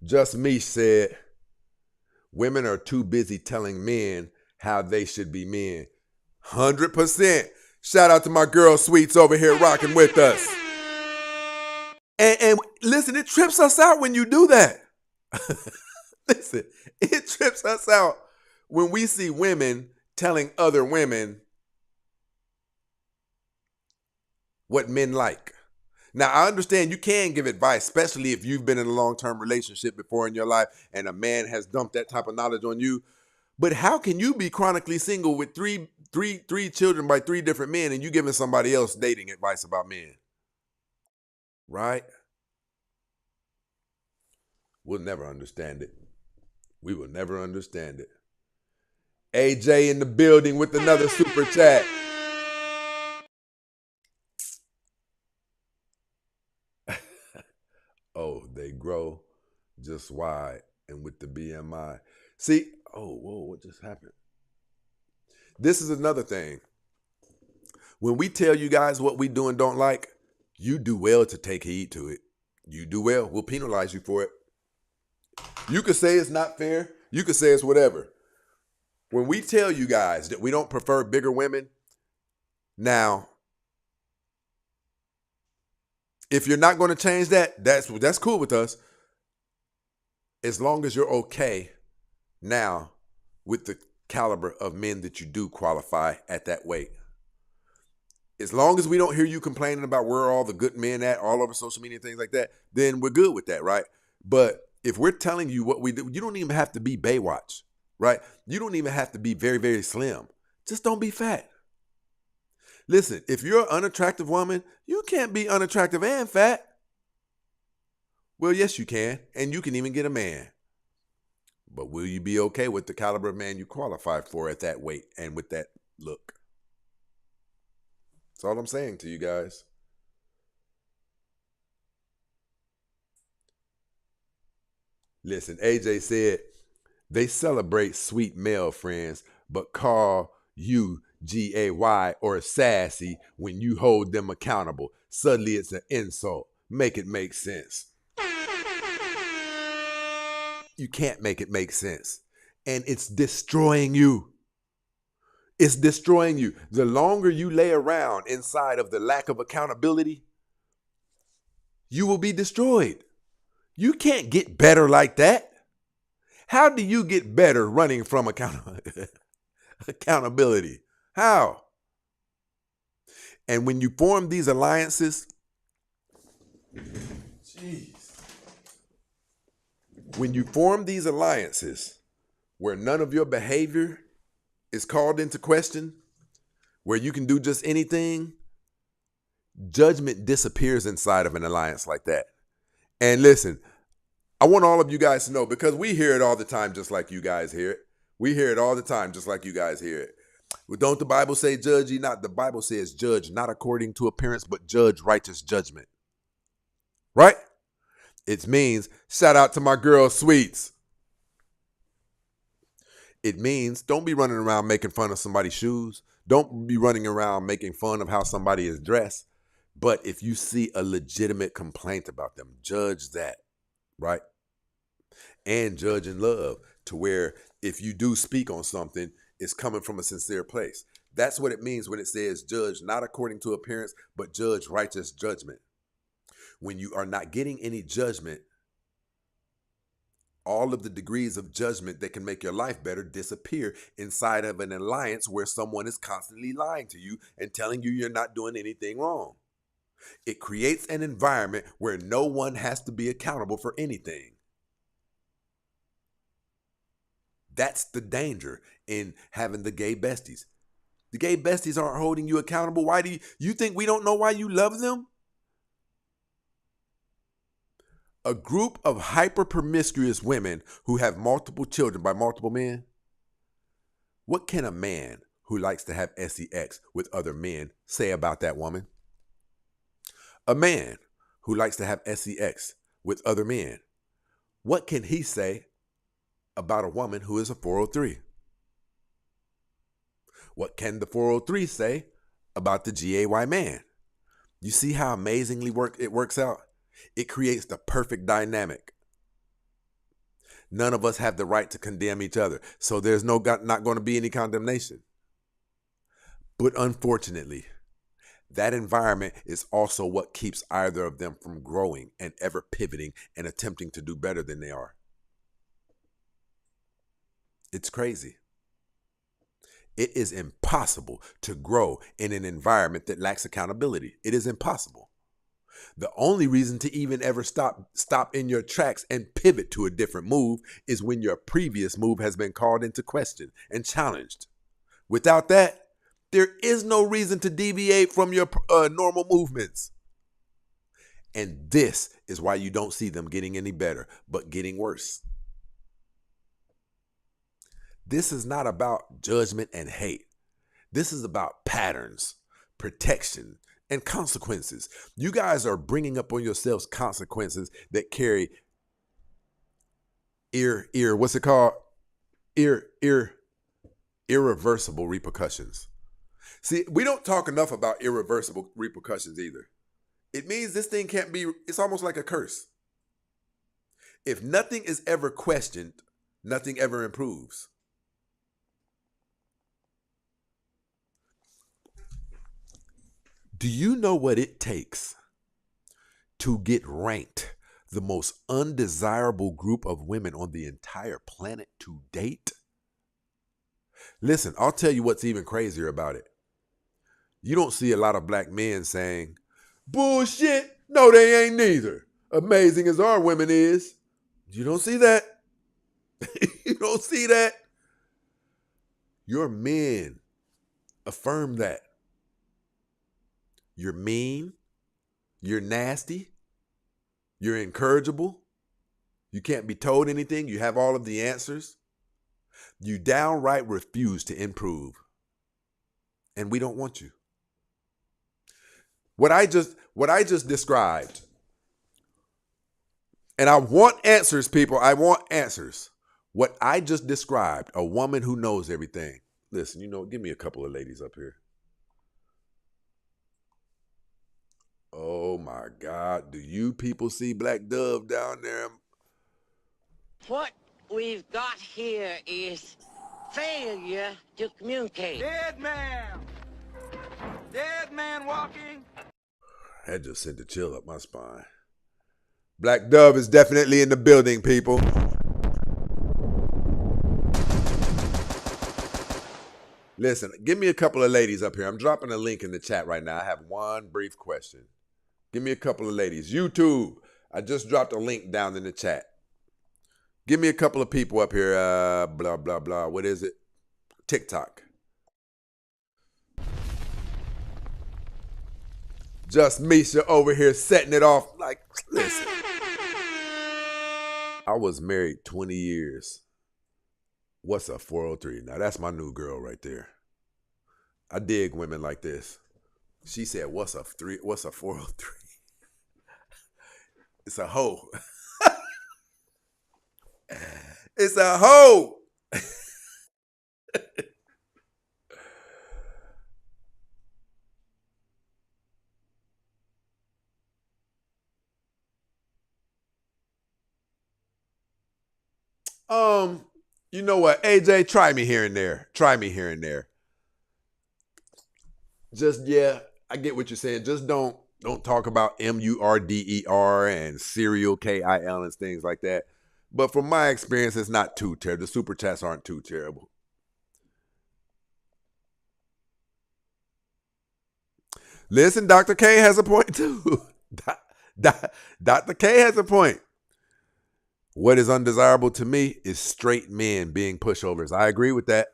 Just Me said, women are too busy telling men how they should be men. 100%. Shout out to my girl Sweets over here rocking with us. And listen, it trips us out when you do that. Listen, it trips us out when we see women telling other women what men like. Now, I understand you can give advice, especially if you've been in a long-term relationship before in your life and a man has dumped that type of knowledge on you. But how can you be chronically single with three children by 3 different men and you giving somebody else dating advice about men? Right? We'll never understand it. We will never understand it. AJ in the building with another super chat. Oh, they grow just wide and with the BMI. See, what just happened? This is another thing. When we tell you guys what we do and don't like, you do well to take heed to it. You do well. We'll penalize you for it. You could say it's not fair. You could say it's whatever. When we tell you guys that we don't prefer bigger women, now, if you're not going to change that, that's cool with us. As long as you're okay now with the caliber of men that you do qualify at that weight. As long as we don't hear you complaining about where all the good men at all over social media and things like that, then we're good with that, right? But if we're telling you what we do, you don't even have to be Baywatch, right? You don't even have to be very, very slim. Just don't be fat. Listen, if you're an unattractive woman, you can't be unattractive and fat. Well, yes, you can, and you can even get a man. But will you be okay with the caliber of man you qualify for at that weight and with that look? That's all I'm saying to you guys. Listen, AJ said, they celebrate sweet male friends, but call you gay or sassy when you hold them accountable. Suddenly it's an insult. Make it make sense. You can't make it make sense. And it's destroying you. It's destroying you. The longer you lay around inside of the lack of accountability, you will be destroyed. You can't get better like that. How do you get better running from accountability? How? And when you form these alliances, when you form these alliances where none of your behavior is called into question, where you can do just anything, judgment disappears inside of an alliance like that. And listen, I want all of you guys to know, because we hear it all the time just like you guys hear it. We hear it all the time just like you guys hear it. Well, don't the Bible say judge ye not? The Bible says judge not according to appearance, but judge righteous judgment. Right? It means, shout out to my girl Sweets. It means don't be running around making fun of somebody's shoes. Don't be running around making fun of how somebody is dressed. But if you see a legitimate complaint about them, judge that, right? And judge in love, to where if you do speak on something, it's coming from a sincere place. That's what it means when it says judge not according to appearance, but judge righteous judgment. When you are not getting any judgment, all of the degrees of judgment that can make your life better disappear inside of an alliance where someone is constantly lying to you and telling you you're not doing anything wrong. It creates an environment where no one has to be accountable for anything. That's the danger in having the gay besties. The gay besties aren't holding you accountable. Why do you think we don't know why you love them? A group of hyper-promiscuous women who have multiple children by multiple men. What can a man who likes to have sex with other men say about that woman? A man who likes to have sex with other men, what can he say about a woman who is a 403? What can the 403 say about the GAY man? You see how amazingly it works out? It creates the perfect dynamic. None of us have the right to condemn each other, so there's not going to be any condemnation. But unfortunately, that environment is also what keeps either of them from growing and ever pivoting and attempting to do better than they are. It's crazy. It is impossible to grow in an environment that lacks accountability. It is impossible. The only reason to even ever stop in your tracks and pivot to a different move is when your previous move has been called into question and challenged. Without that, there is no reason to deviate from your normal movements. And this is why you don't see them getting any better, but getting worse. This is not about judgment and hate. This is about patterns, protection, and consequences. You guys are bringing up on yourselves consequences that carry irreversible repercussions. See, we don't talk enough about irreversible repercussions either. It means this thing can't be, it's almost like a curse. If nothing is ever questioned, nothing ever improves. Do you know what it takes to get ranked the most undesirable group of women on the entire planet to date? Listen, I'll tell you what's even crazier about it. You don't see a lot of black men saying, bullshit, no they ain't neither. Amazing as our women is. You don't see that. You don't see that. Your men affirm that. You're mean, you're nasty, you're incorrigible, you can't be told anything, you have all of the answers. You downright refuse to improve. And we don't want you. What I just described, and I want answers, people, I want answers. What I just described, a woman who knows everything. Listen, give me a couple of ladies up here. Oh my God, do you people see Black Dove down there? What we've got here is failure to communicate. Dead man! Dead man walking! That just sent a chill up my spine. Black Dove is definitely in the building, people. Listen, give me a couple of ladies up here. I'm dropping a link in the chat right now. I have one brief question. Give me a couple of ladies. YouTube, I just dropped a link down in the chat. Give me a couple of people up here. Blah, blah, blah. What is it? TikTok. Just Misha over here setting it off. Like, listen. I was married 20 years. What's a 403? Now, that's my new girl right there. I dig women like this. She said, what's a 403? It's a hoe. It's a hoe. You know what, AJ, try me here and there. Just, yeah, I get what you're saying. Just don't talk about MURDER and serial KIL and things like that. But from my experience, it's not too terrible. The super chats aren't too terrible. Listen, Dr. K has a point too. Dr. K has a point. What is undesirable to me is straight men being pushovers. I agree with that.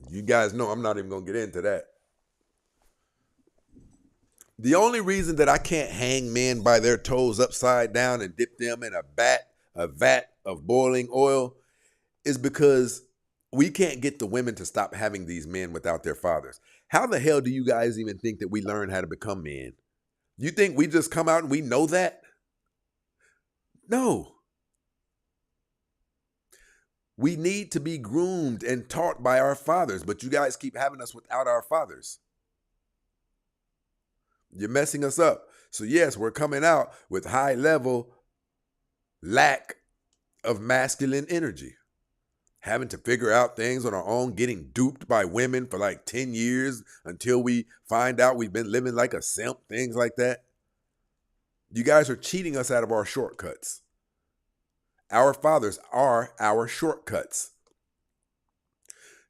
You guys know I'm not even going to get into that. The only reason that I can't hang men by their toes upside down and dip them in a vat of boiling oil is because we can't get the women to stop having these men without their fathers. How the hell do you guys even think that we learn how to become men? You think we just come out and we know that? No. We need to be groomed and taught by our fathers, but you guys keep having us without our fathers. You're messing us up. So yes, we're coming out with high level lack of masculine energy. Having to figure out things on our own, getting duped by women for like 10 years until we find out we've been living like a simp, things like that. You guys are cheating us out of our shortcuts. Our fathers are our shortcuts.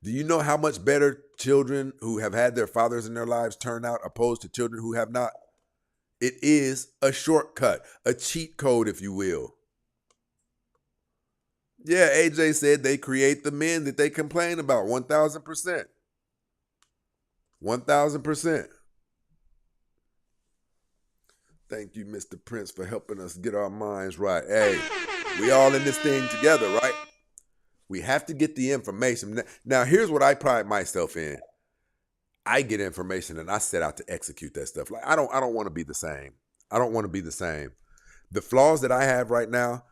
Do you know how much better children who have had their fathers in their lives turn out opposed to children who have not? It is a shortcut, a cheat code, if you will. Yeah, AJ said they create the men that they complain about. 1,000%. 1,000%. Thank you, Mr. Prince, for helping us get our minds right. Hey, we all in this thing together, right? We have to get the information. Now, here's what I pride myself in. I get information and I set out to execute that stuff. Like I don't want to be the same. I don't want to be the same. The flaws that I have right now,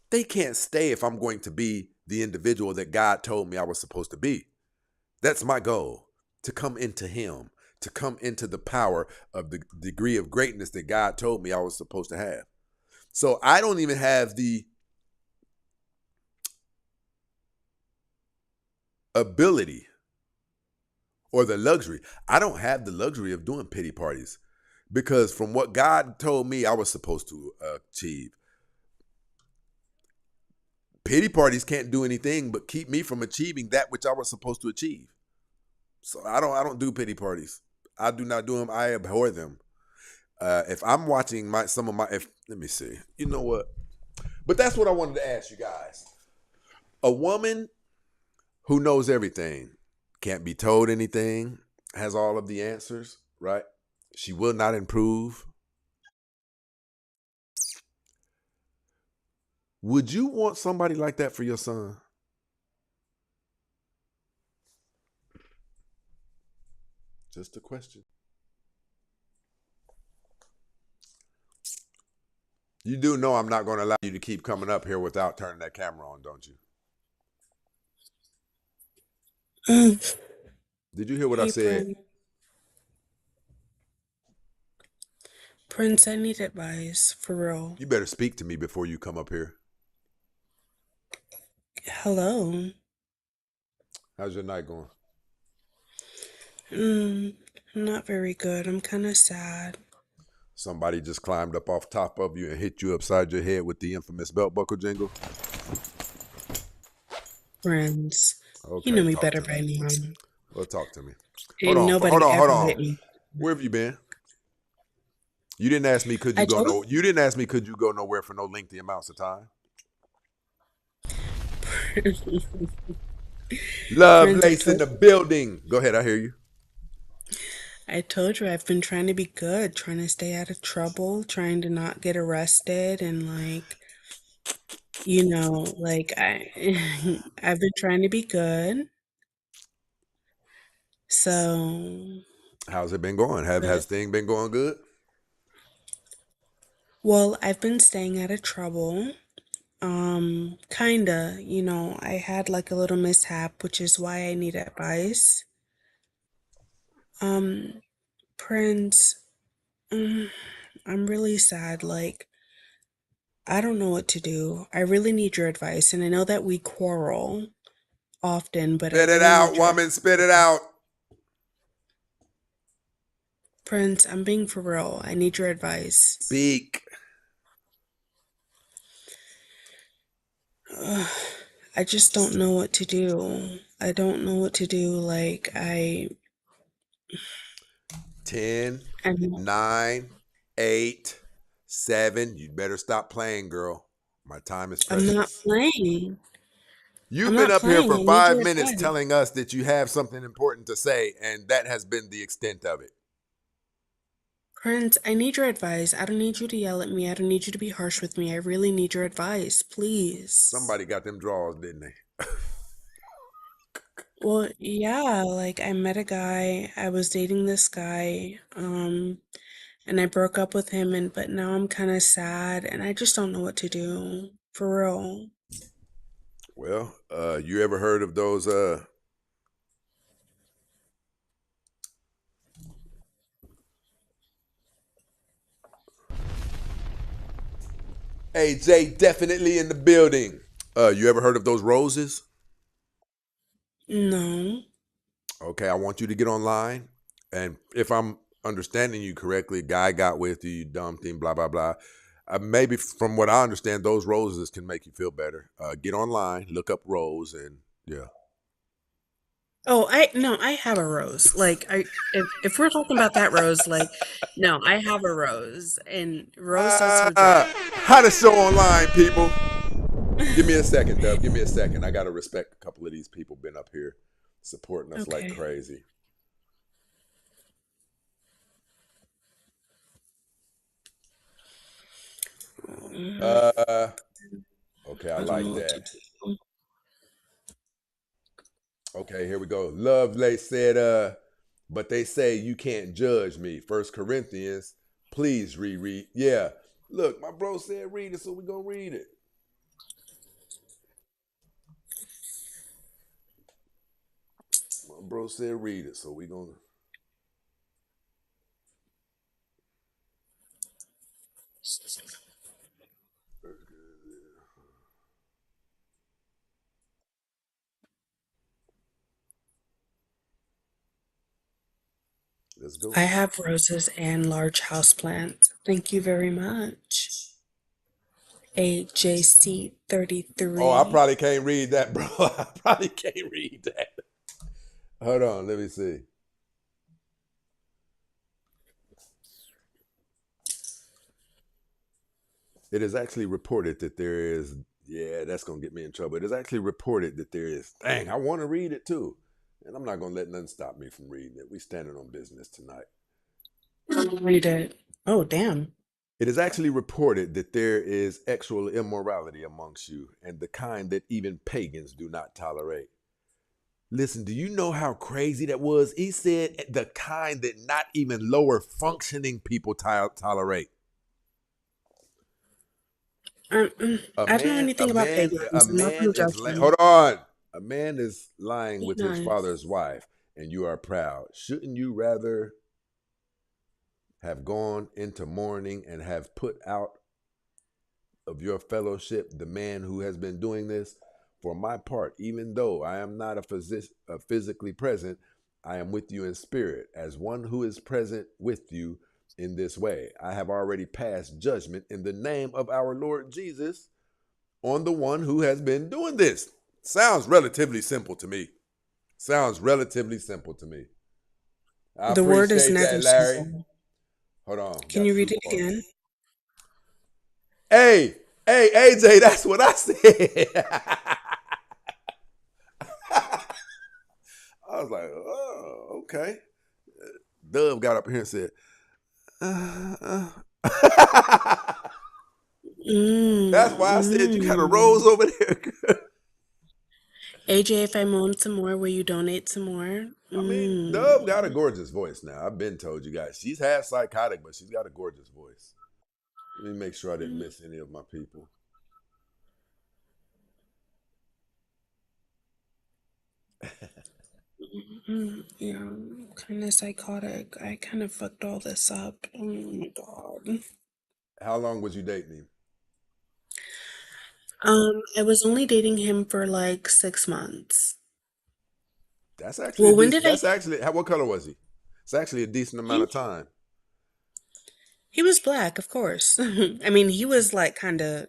they can't stay if I'm going to be the individual that God told me I was supposed to be. That's my goal, to come into him, to come into the power of the degree of greatness that God told me I was supposed to have. So I don't even have the ability or the luxury. I don't have the luxury of doing pity parties because from what God told me I was supposed to achieve, pity parties can't do anything but keep me from achieving that which I was supposed to achieve. So I don't do pity parties. I do not do them. I abhor them. If I'm watching let me see. You know what? But that's what I wanted to ask you guys. A woman who knows everything, can't be told anything, has all of the answers, right? She will not improve. Would you want somebody like that for your son? Just a question. You do know I'm not going to allow you to keep coming up here without turning that camera on, don't you? Did you hear what I said? Prince, I need advice, for real. You better speak to me before you come up here. Hello. How's your night going? Not very good. I'm kind of sad. Somebody just climbed up off top of you and hit you upside your head with the infamous belt buckle jingle? Prince, Okay, you know me better by now. Well, talk to me. Hold on. Where have you been? You didn't ask me could you go you didn't ask me could you go nowhere for no lengthy amounts of time. Lovelace in the building. Go ahead, I hear you. I told you I've been trying to be good, trying to stay out of trouble, trying to not get arrested, and I've been trying to be good. So how's it been going? Has things been going good? Well, I've been staying out of trouble. Kinda, I had like a little mishap, which is why I need advice. Prince, I'm really sad. I don't know what to do. I really need your advice, and I know that we quarrel often, but spit it out, woman, spit it out. Prince, I'm being for real. I need your advice. Speak. I just don't know what to do. I don't know what to do. 10, And 9, 8, 7. You'd better stop playing, girl. My time is I'm not precious. playing. You've I'm been not up here playing. for I need 5 your minutes advice. telling us that you have something important to say, and that has been the extent of it. Prince, I need your advice. I don't need you to yell at me. I don't need you to be harsh with me. I really need your advice, please. Somebody got them draws, didn't they? Well, yeah, like I met a guy. I was dating this guy, and I broke up with him, but now I'm kind of sad, and I just don't know what to do. For real. Well, you ever heard of those AJ definitely in the building. You ever heard of those roses? No. Okay, I want you to get online, and if I'm understanding you correctly, guy got with you, you dumped him, blah blah blah. Maybe from what I understand, those roses can make you feel better. Get online, look up rose, and yeah. Oh, I have a rose. Like if we're talking about that rose, like no, I have a rose, and Rose does her job. How to show online, people. Give me a second, Dub. Give me a second. I gotta respect a couple of these people been up here supporting us like Okay. crazy. Okay, I I don't like know what to that. do. Okay, here we go. Lovelace said, but they say you can't judge me. 1 Corinthians, please reread. Yeah. Look, my bro said read it, so we gonna read it. My bro said read it, so we gonna. Let's go. I have roses and large houseplants. Thank you very much. AJC Oh, I 33. probably can't read that, bro. I probably can't read that. Hold on, let me see. It is actually reported that there is. Yeah, that's gonna get me in trouble. It is actually reported that there is. Dang, I want to read it too, and I'm not gonna let nothing stop me from reading it. We standing on business tonight. Read it. Oh, damn. It is actually reported that there is sexual immorality amongst you, and the kind that even pagans do not tolerate. Listen, do you know how crazy that was? He said the kind that not even lower functioning people tolerate. I don't know anything about pagans. I'm not gonna judge them. Hold on. A man is lying Be with his nice. father's wife, and you are proud. Shouldn't you rather have gone into mourning and have put out of your fellowship the man who has been doing this? For my part, even though I am not physically present, I am with you in spirit, as one who is present with you in this way. I have already passed judgment in the name of our Lord Jesus on the one who has been doing this. Sounds relatively simple to me. The word is appreciate never that, Larry. simple. Hold on. Can you read it again? Hey, AJ, that's what I said. I was like, oh, okay. Dove got up here and said, That's why I said you got a rose over there. AJ, if I moan some more, will you donate some more? I mean, Dove got a gorgeous voice now. I've been told you guys. She's half psychotic, but she's got a gorgeous voice. Let me make sure I didn't miss any of my people. Yeah, I'm kind of psychotic. I kind of fucked all this up. Oh my god. How long was you dating him? I was only dating him for like 6 months. That's actually Well, when did I? what color was he? It's actually a decent amount of time. He was black, of course. I mean, he was kind of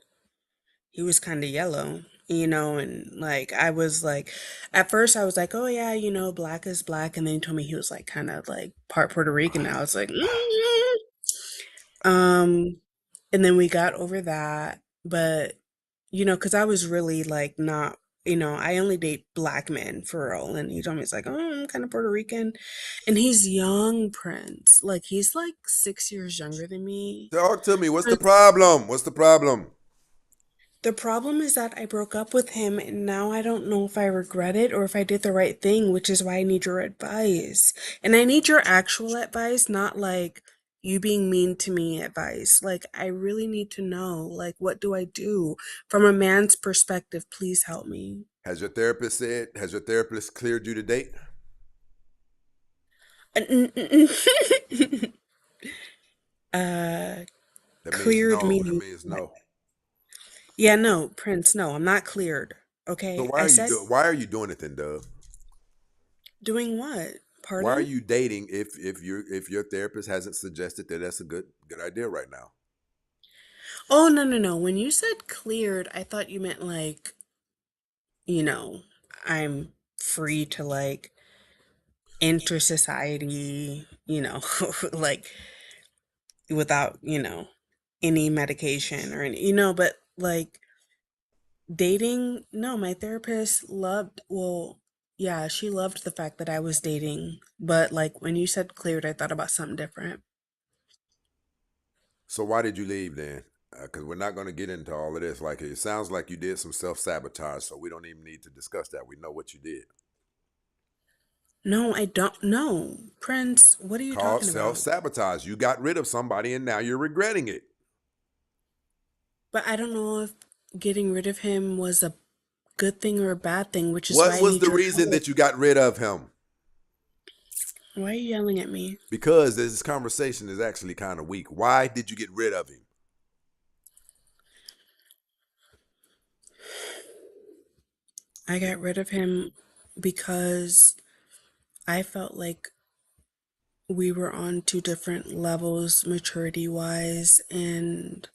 yellow. and like I was like, at first I was like, oh yeah, black is black, and then he told me he was like kind of like part Puerto Rican. I was like, um, and then we got over that, but because I was really like not, I only date black men for real, and he told me it's like, oh, I'm kind of Puerto Rican, and he's young, Prince, like he's like 6 years younger than me. Talk to me. What's the problem? What's the problem? The problem is that I broke up with him and now I don't know if I regret it or if I did the right thing, which is why I need your advice. And I need your actual advice, not like you being mean to me advice. Like, I really need to know, like, what do I do from a man's perspective? Please help me. Has your therapist cleared you to date? That Cleared means no. me. That means no. Yeah, no, Prince, no, I'm not cleared. Okay. So why are you doing it then, Dove? Doing what? Pardon? Why are you dating if your therapist hasn't suggested that that's a good idea right now? Oh, no. When you said cleared, I thought you meant like, I'm free to like enter society, like without, any medication or any, but like dating, no, my therapist yeah, she loved the fact that I was dating, but like when you said cleared, I thought about something different. So why did you leave then? Because we're not going to get into all of this. Like, it sounds like you did some self-sabotage, so we don't even need to discuss that. We know what you did. No, I don't know. Prince, what are you Called talking about? self-sabotage. You got rid of somebody and now you're regretting it. But I don't know if getting rid of him was a good thing or a bad thing, which is why What I was need the your reason help. that you got rid of him? Why are you yelling at me? Because this conversation is actually kind of weak. Why did you get rid of him? I got rid of him because I felt like we were on two different levels, maturity wise, and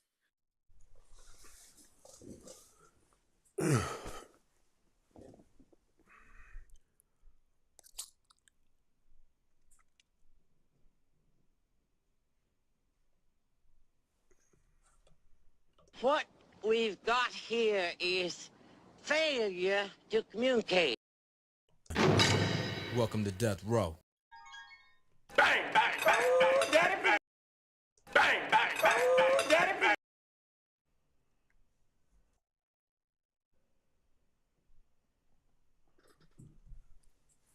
What we've got here is failure to communicate. Welcome to Death Row. Bang, bang, bang, bang, daddy, bang. Bang, bang, bang, bang, daddy, bang.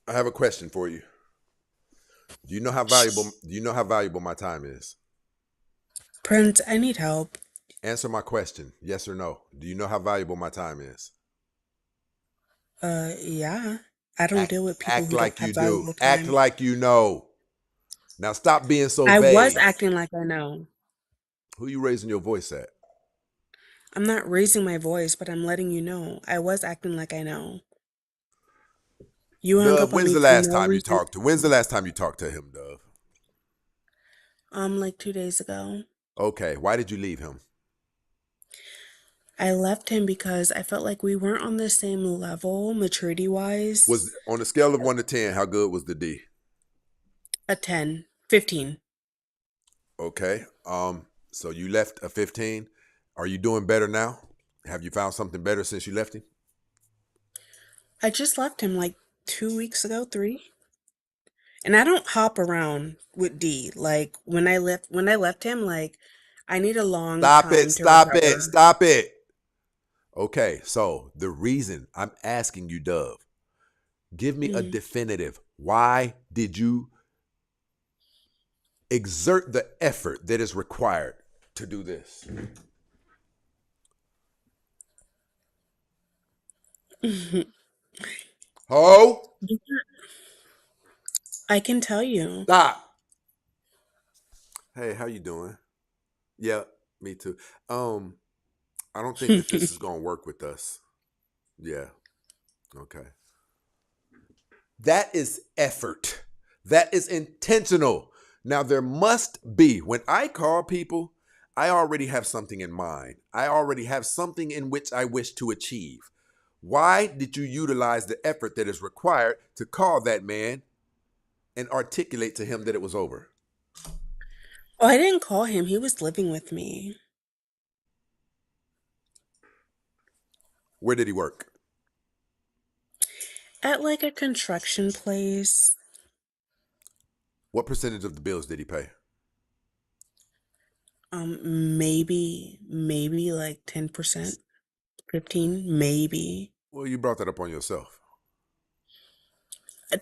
I have a question for you. Do you know how valuable my time is? Prince, I need help. Answer my question, yes or no. Do you know how valuable my time is? Yeah. I don't deal with people Act who don't like have you do. valuable Act time. like you know. Now stop being so I vague. was acting like I know. Who you raising your voice at? I'm not raising my voice, but I'm letting you know. I was acting like I know. You hung Dove, up on when's me the for last no time you reason. talked to? When's the last time you talked to him, Dove? Like 2 days ago. Okay, why did you leave him? I left him because I felt like we weren't on the same level, maturity wise. Was on a scale of 1 to 10, how good was the D? A 10, 15. Okay. So you left a 15. Are you doing better now? Have you found something better since you left him? I just left him like 2 weeks ago, 3. And I don't hop around with D. Like when I left him, like I need a long time to recover. Stop it. Okay, so the reason I'm asking you, Dove, give me a definitive. Why did you exert the effort that is required to do this? Oh, I can tell you. stop. Hey, how you doing? Yeah, me too. I don't think that this is gonna work with us. Yeah. Okay. That is effort. That is intentional. Now there must be, when I call people, I already have something in mind. I already have something in which I wish to achieve. Why did you utilize the effort that is required to call that man and articulate to him that it was over? Oh, I didn't call him. He was living with me. Where did he work? At like a construction place. What percentage of the bills did he pay? Maybe like 10%, 15, maybe. Well, you brought that up on yourself.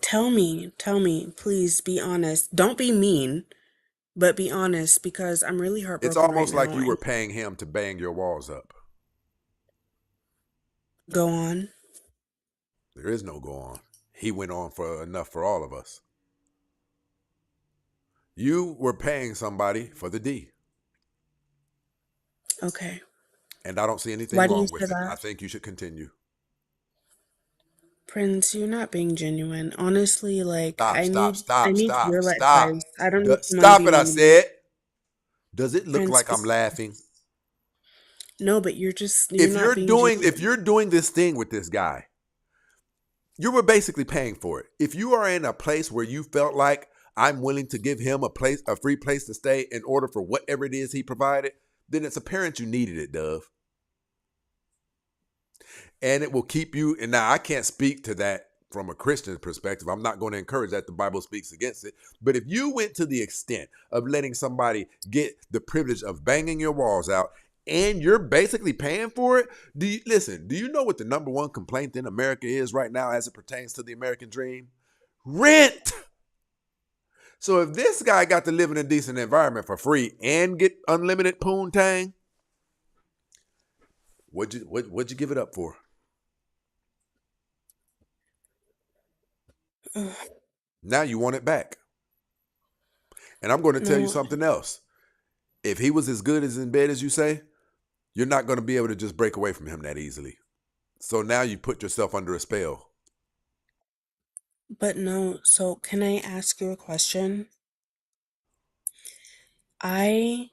Tell me, please be honest. Don't be mean, but be honest because I'm really heartbroken It's almost right like now. you were paying him to bang your walls up. Go on. There is no go on. He went on for enough for all of us. You were paying somebody for the D. Okay. And I don't see anything Why do you wrong say with it. that? I think you should continue. Prince, you're not being genuine. Honestly, like Stop. I need real Stop. advice. I don't need someone Stop to it, be I mean. said. Does it look Prince, like I'm laughing? no, but you're not being genuine. If you're doing this thing with this guy, you were basically paying for it. If you are in a place where you felt like I'm willing to give him a free place to stay in order for whatever it is he provided, then it's apparent you needed it, Dove. And it will keep you, and now I can't speak to that from a Christian perspective. I'm not going to encourage that. The Bible speaks against it. But if you went to the extent of letting somebody get the privilege of banging your walls out and you're basically paying for it, do you know what the number one complaint in America is right now as it pertains to the American dream? Rent. So if this guy got to live in a decent environment for free and get unlimited poontang, what'd you give it up for? Now you want it back. And I'm going to tell you something else. If he was as good as in bed as you say, you're not going to be able to just break away from him that easily. So now you put yourself under a spell. But no, so can I ask you a question? When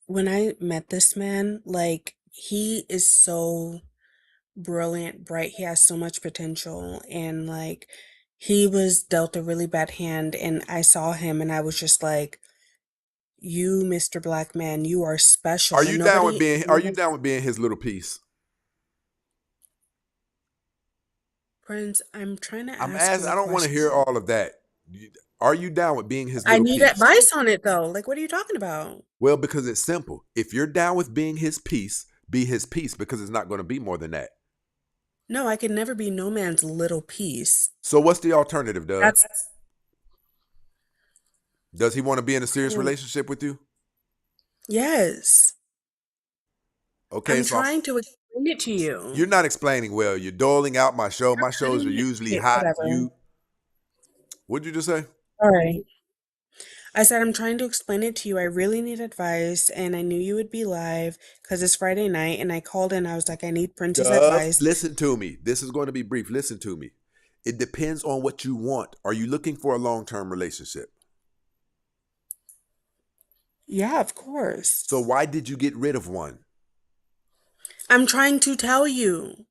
I met this man, like he is so brilliant, bright. He has so much potential and like he was dealt a really bad hand and I saw him and I was just like, you, Mr. Black Man, you are special. Are you down with being his little piece? Prince, I'm trying to ask you I don't want to hear all of that. Are you down with being his I little need piece? advice on it though. Like, what are you talking about? Well, because it's simple. If you're down with being his piece, be his piece, because it's not going to be more than that. No, I can never be no man's little piece. So what's the alternative, Doug? That's Does he want to be in a serious relationship with you? yes. Okay, I'm so trying to explain it to you. You're not explaining well. You're doling out my show. My shows are usually hot. Whatever. What'd you just say? All right. I said I'm trying to explain it to you. I really need advice, and I knew you would be live because it's Friday night, and I called in. I was like, I need Prince's advice. Listen to me. This is going to be brief. Listen to me. It depends on what you want. Are you looking for a long-term relationship? Yeah, of course. So why did you get rid of one? I'm trying to tell you.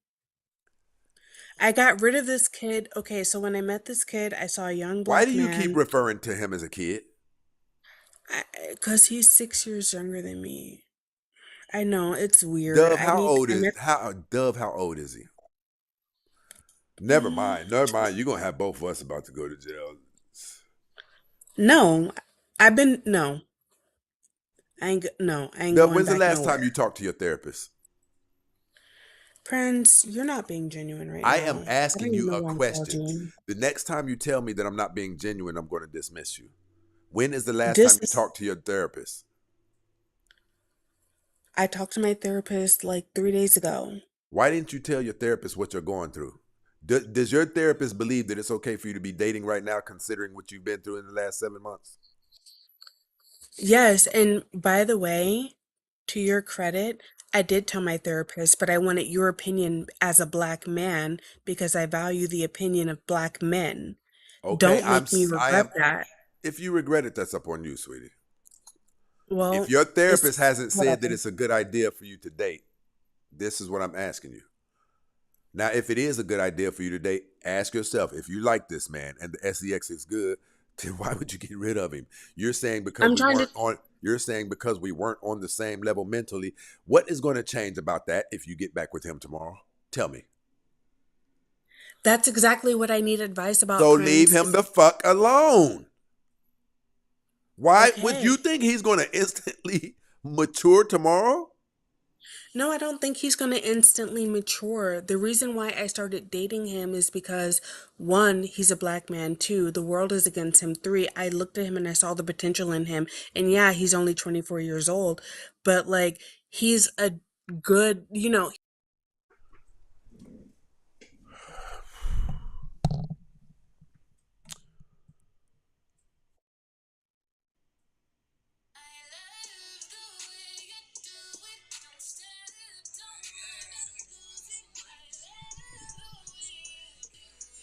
I got rid of this kid. Okay, so when I met this kid, I saw a young black man. Why do you keep referring to him as a kid? Because he's 6 years younger than me. I know, it's weird. Dove, how old is he? Never mind. You're going to have both of us about to go to jail. No, I ain't going When's the back last nowhere. time you talked to your therapist? Prince, you're not being genuine right now. I am asking you a question. Dodging. The next time you tell me that I'm not being genuine, I'm going to dismiss you. When is the last time you talked to your therapist? I talked to my therapist like 3 days ago. Why didn't you tell your therapist what you're going through? Does your therapist believe that it's okay for you to be dating right now, considering what you've been through in the last 7 months? Yes, and by the way, to your credit, I did tell my therapist, but I wanted your opinion as a black man because I value the opinion of black men. Okay, don't make me regret that. If you regret it, that's up on you, sweetie. Well, if your therapist hasn't said whatever. that it's a good idea for you to date, this is what I'm asking you. Now, if it is a good idea for you to date, ask yourself, if you like this man and the sex is good, then why would you get rid of him? You're saying because I'm we trying to. weren't on you're saying because we weren't on the same level mentally. What is going to change about that if you get back with him tomorrow? Tell me. That's exactly what I need advice about, So leave Prince. him the fuck alone. Why would Okay. you think he's going to instantly mature tomorrow? No, I don't think he's going to instantly mature. The reason why I started dating him is because, one, he's a black man. Two, the world is against him. Three, I looked at him and I saw the potential in him. And yeah, he's only 24 years old, but like, he's a good,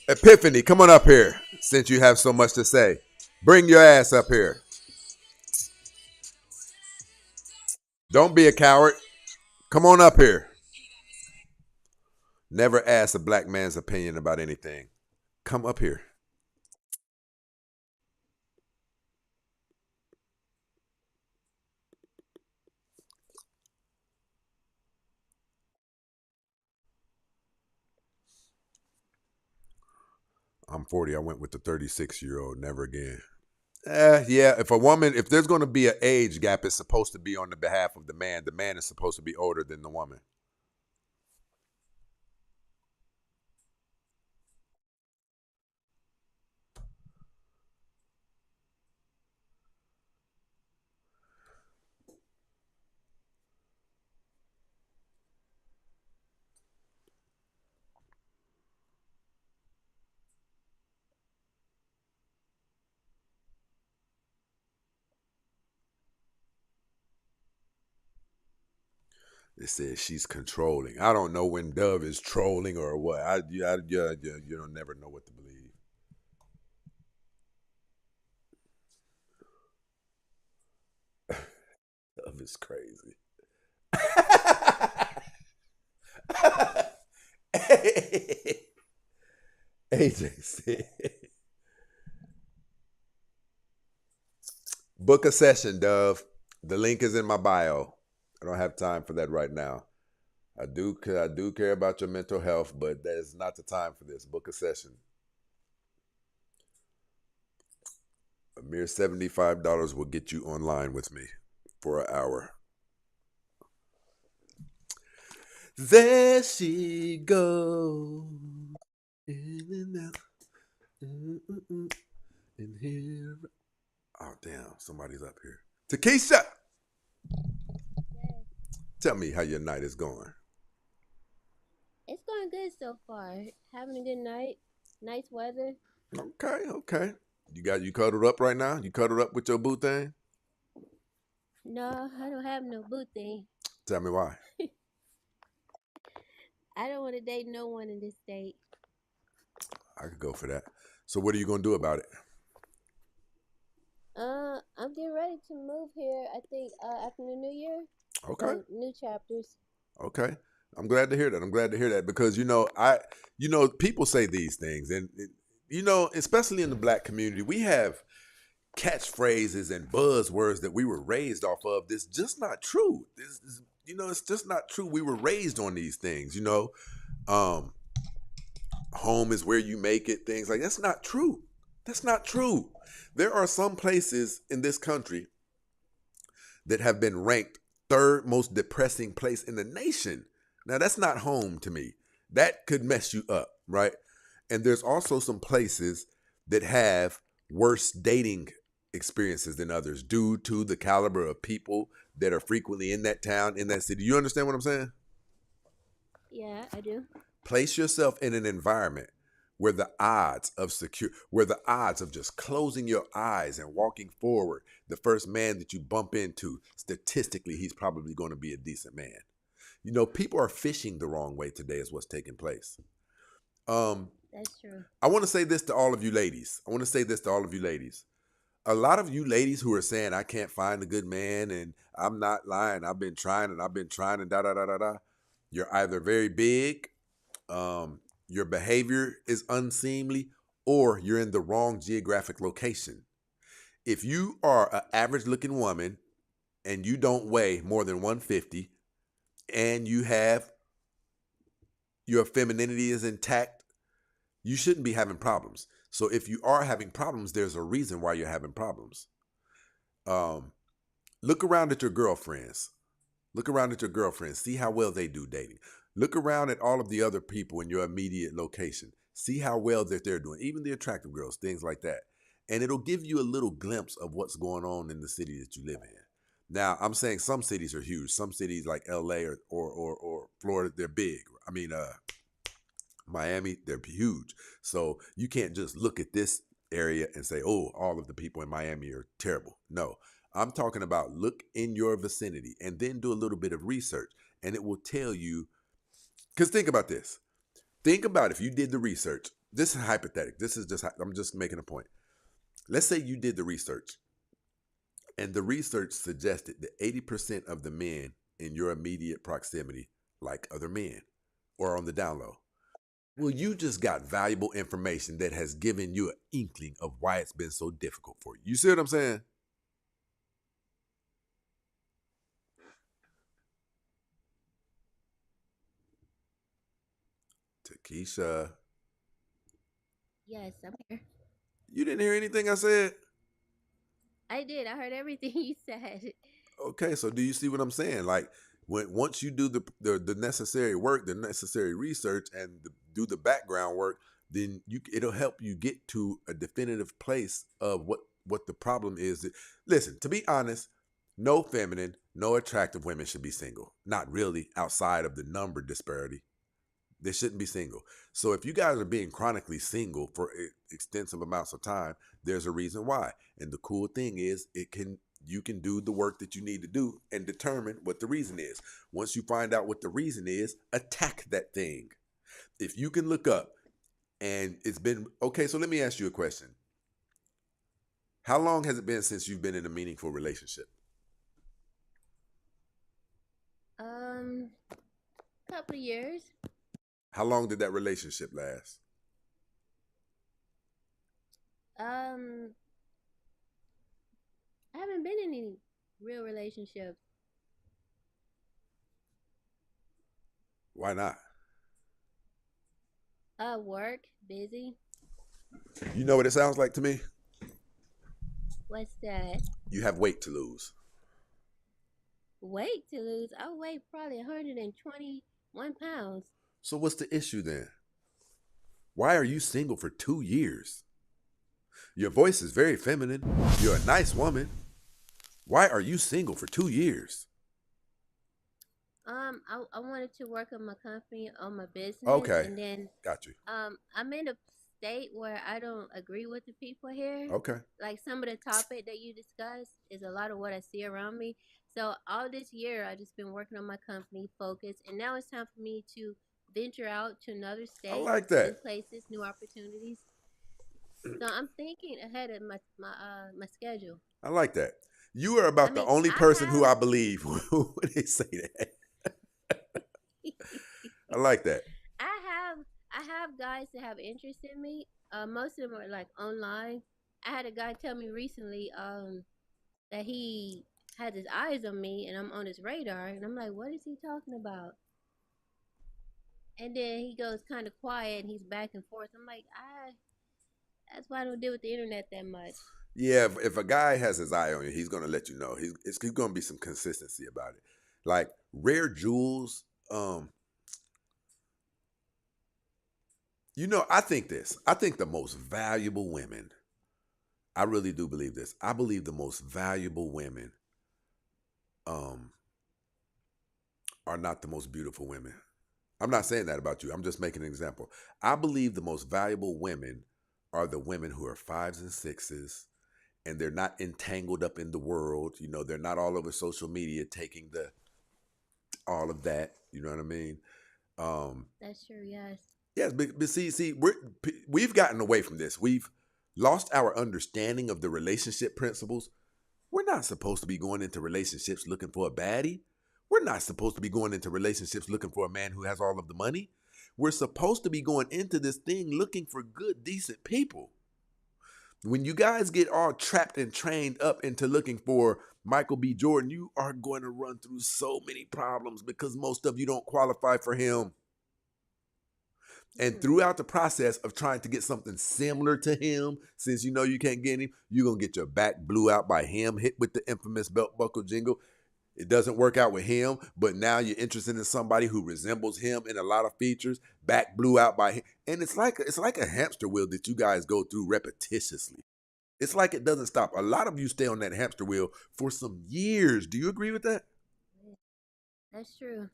Epiphany, come on up here since you have so much to say. Bring your ass up here. Don't be a coward. Come on up here. Never ask a black man's opinion about anything. Come up here. I'm 40. I went with the 36-year-old. Never again. Yeah. If there's going to be an age gap, it's supposed to be on the behalf of the man. The man is supposed to be older than the woman. It says she's controlling. I don't know when Dove is trolling or what. You don't never know what to believe. Dove is crazy. AJ said, book a session, Dove. The link is in my bio. I don't have time for that right now. I do care about your mental health, but that is not the time for this. Book a session. A mere $75 will get you online with me for an hour. There she goes. In and out. In here. Oh, damn. Somebody's up here. Takesha! Tell me how your night is going. It's going good so far. Having a good night. Nice weather. Okay. You cuddled up right now? You cuddled up with your boo thing? No, I don't have no boo thing. Tell me why. I don't want to date no one in this state. I could go for that. So what are you going to do about it? I'm getting ready to move here, I think, after the new year. Okay. So, new chapters. Okay. I'm glad to hear that because, people say these things and, especially in the black community, we have catchphrases and buzzwords that we were raised off of. This just not true. It's just not true. We were raised on these things, home is where you make it, things like that's not true. That's not true. There are some places in this country that have been ranked third most depressing place in the nation. Now, that's not home to me. That could mess you up, right? And there's also some places that have worse dating experiences than others due to the caliber of people that are frequently in that town, in that city. You understand what I'm saying? Yeah, I do. Place yourself in an environment where the odds of just closing your eyes and walking forward, the first man that you bump into, statistically, he's probably going to be a decent man. People are fishing the wrong way today is what's taking place. That's true. I want to say this to all of you ladies. A lot of you ladies who are saying, I can't find a good man and I'm not lying. I've been trying and da da da da da. You're either very big your behavior is unseemly, or you're in the wrong geographic location. If you are an average looking woman and you don't weigh more than 150 and your femininity is intact, you shouldn't be having problems. So if you are having problems, there's a reason why you're having problems. Look around at your girlfriends. See how well they do dating. Look around at all of the other people in your immediate location. See how well that they're doing, even the attractive girls, things like that. And it'll give you a little glimpse of what's going on in the city that you live in. Now, I'm saying some cities are huge. Some cities like LA or Florida, they're big. I mean, Miami, they're huge. So you can't just look at this area and say, oh, all of the people in Miami are terrible. No, I'm talking about look in your vicinity and then do a little bit of research, and it will tell you. Because think about this. Think about if you did the research. This is hypothetical. I'm just making a point. Let's say you did the research, and the research suggested that 80% of the men in your immediate proximity like other men or on the down low. Well, you just got valuable information that has given you an inkling of why it's been so difficult for you. You see what I'm saying? Takesha. Yes, I'm here. You didn't hear anything I said? I did. I heard everything you said. Okay, so do you see what I'm saying? Like, once you do the necessary work, the necessary research, and do the background work, then it'll help you get to a definitive place of what the problem is. Listen, to be honest, no feminine, no attractive women should be single. Not really, outside of the number disparity. They shouldn't be single. So if you guys are being chronically single for extensive amounts of time, there's a reason why. And the cool thing is you can do the work that you need to do and determine what the reason is. Once you find out what the reason is, attack that thing. If you can look up and it's been, okay, so let me ask you a question. How long has it been since you've been in a meaningful relationship? Couple of years. How long did that relationship last? I haven't been in any real relationships. Why not? Work, busy. You know what it sounds like to me? What's that? You have weight to lose. Weight to lose? I weigh probably 121 pounds. So what's the issue then? Why are you single for 2 years? Your voice is very feminine. You're a nice woman. Why are you single for 2 years? I wanted to work on my company, on my business. Okay. And then Got you. I'm in a state where I don't agree with the people here. Okay. Like some of the topic that you discussed is a lot of what I see around me. So all this year I just been working on my company, focus, and now it's time for me to venture out to another state. I like that. New places, new opportunities. So I'm thinking ahead of my schedule. I like that. You are about the only person who I believe when they say that. I like that. I have guys that have interest in me. Most of them are like online. I had a guy tell me recently that he has his eyes on me and I'm on his radar, and I'm like, what is he talking about? And then he goes kind of quiet and he's back and forth. I'm like, that's why I don't deal with the internet that much. Yeah, if a guy has his eye on you, he's going to let you know. It's going to be some consistency about it. Like Rare Jewels, I think the most valuable women, I really do believe this. I believe the most valuable women are not the most beautiful women. I'm not saying that about you. I'm just making an example. I believe the most valuable women are the women who are 5s and 6s, and they're not entangled up in the world. They're not all over social media taking all of that. You know what I mean? That's true. Yes. Yes, but see, we've gotten away from this. We've lost our understanding of the relationship principles. We're not supposed to be going into relationships looking for a baddie. We're not supposed to be going into relationships looking for a man who has all of the money. We're supposed to be going into this thing looking for good, decent people. When you guys get all trapped and trained up into looking for Michael B. Jordan, you are going to run through so many problems because most of you don't qualify for him. And throughout the process of trying to get something similar to him, since you know you can't get him, you're going to get your back blew out by him, hit with the infamous belt buckle jingle. It doesn't work out with him, but now you're interested in somebody who resembles him in a lot of features, back blew out by him. And it's like a hamster wheel that you guys go through repetitiously. It's like it doesn't stop. A lot of you stay on that hamster wheel for some years. Do you agree with that? That's true.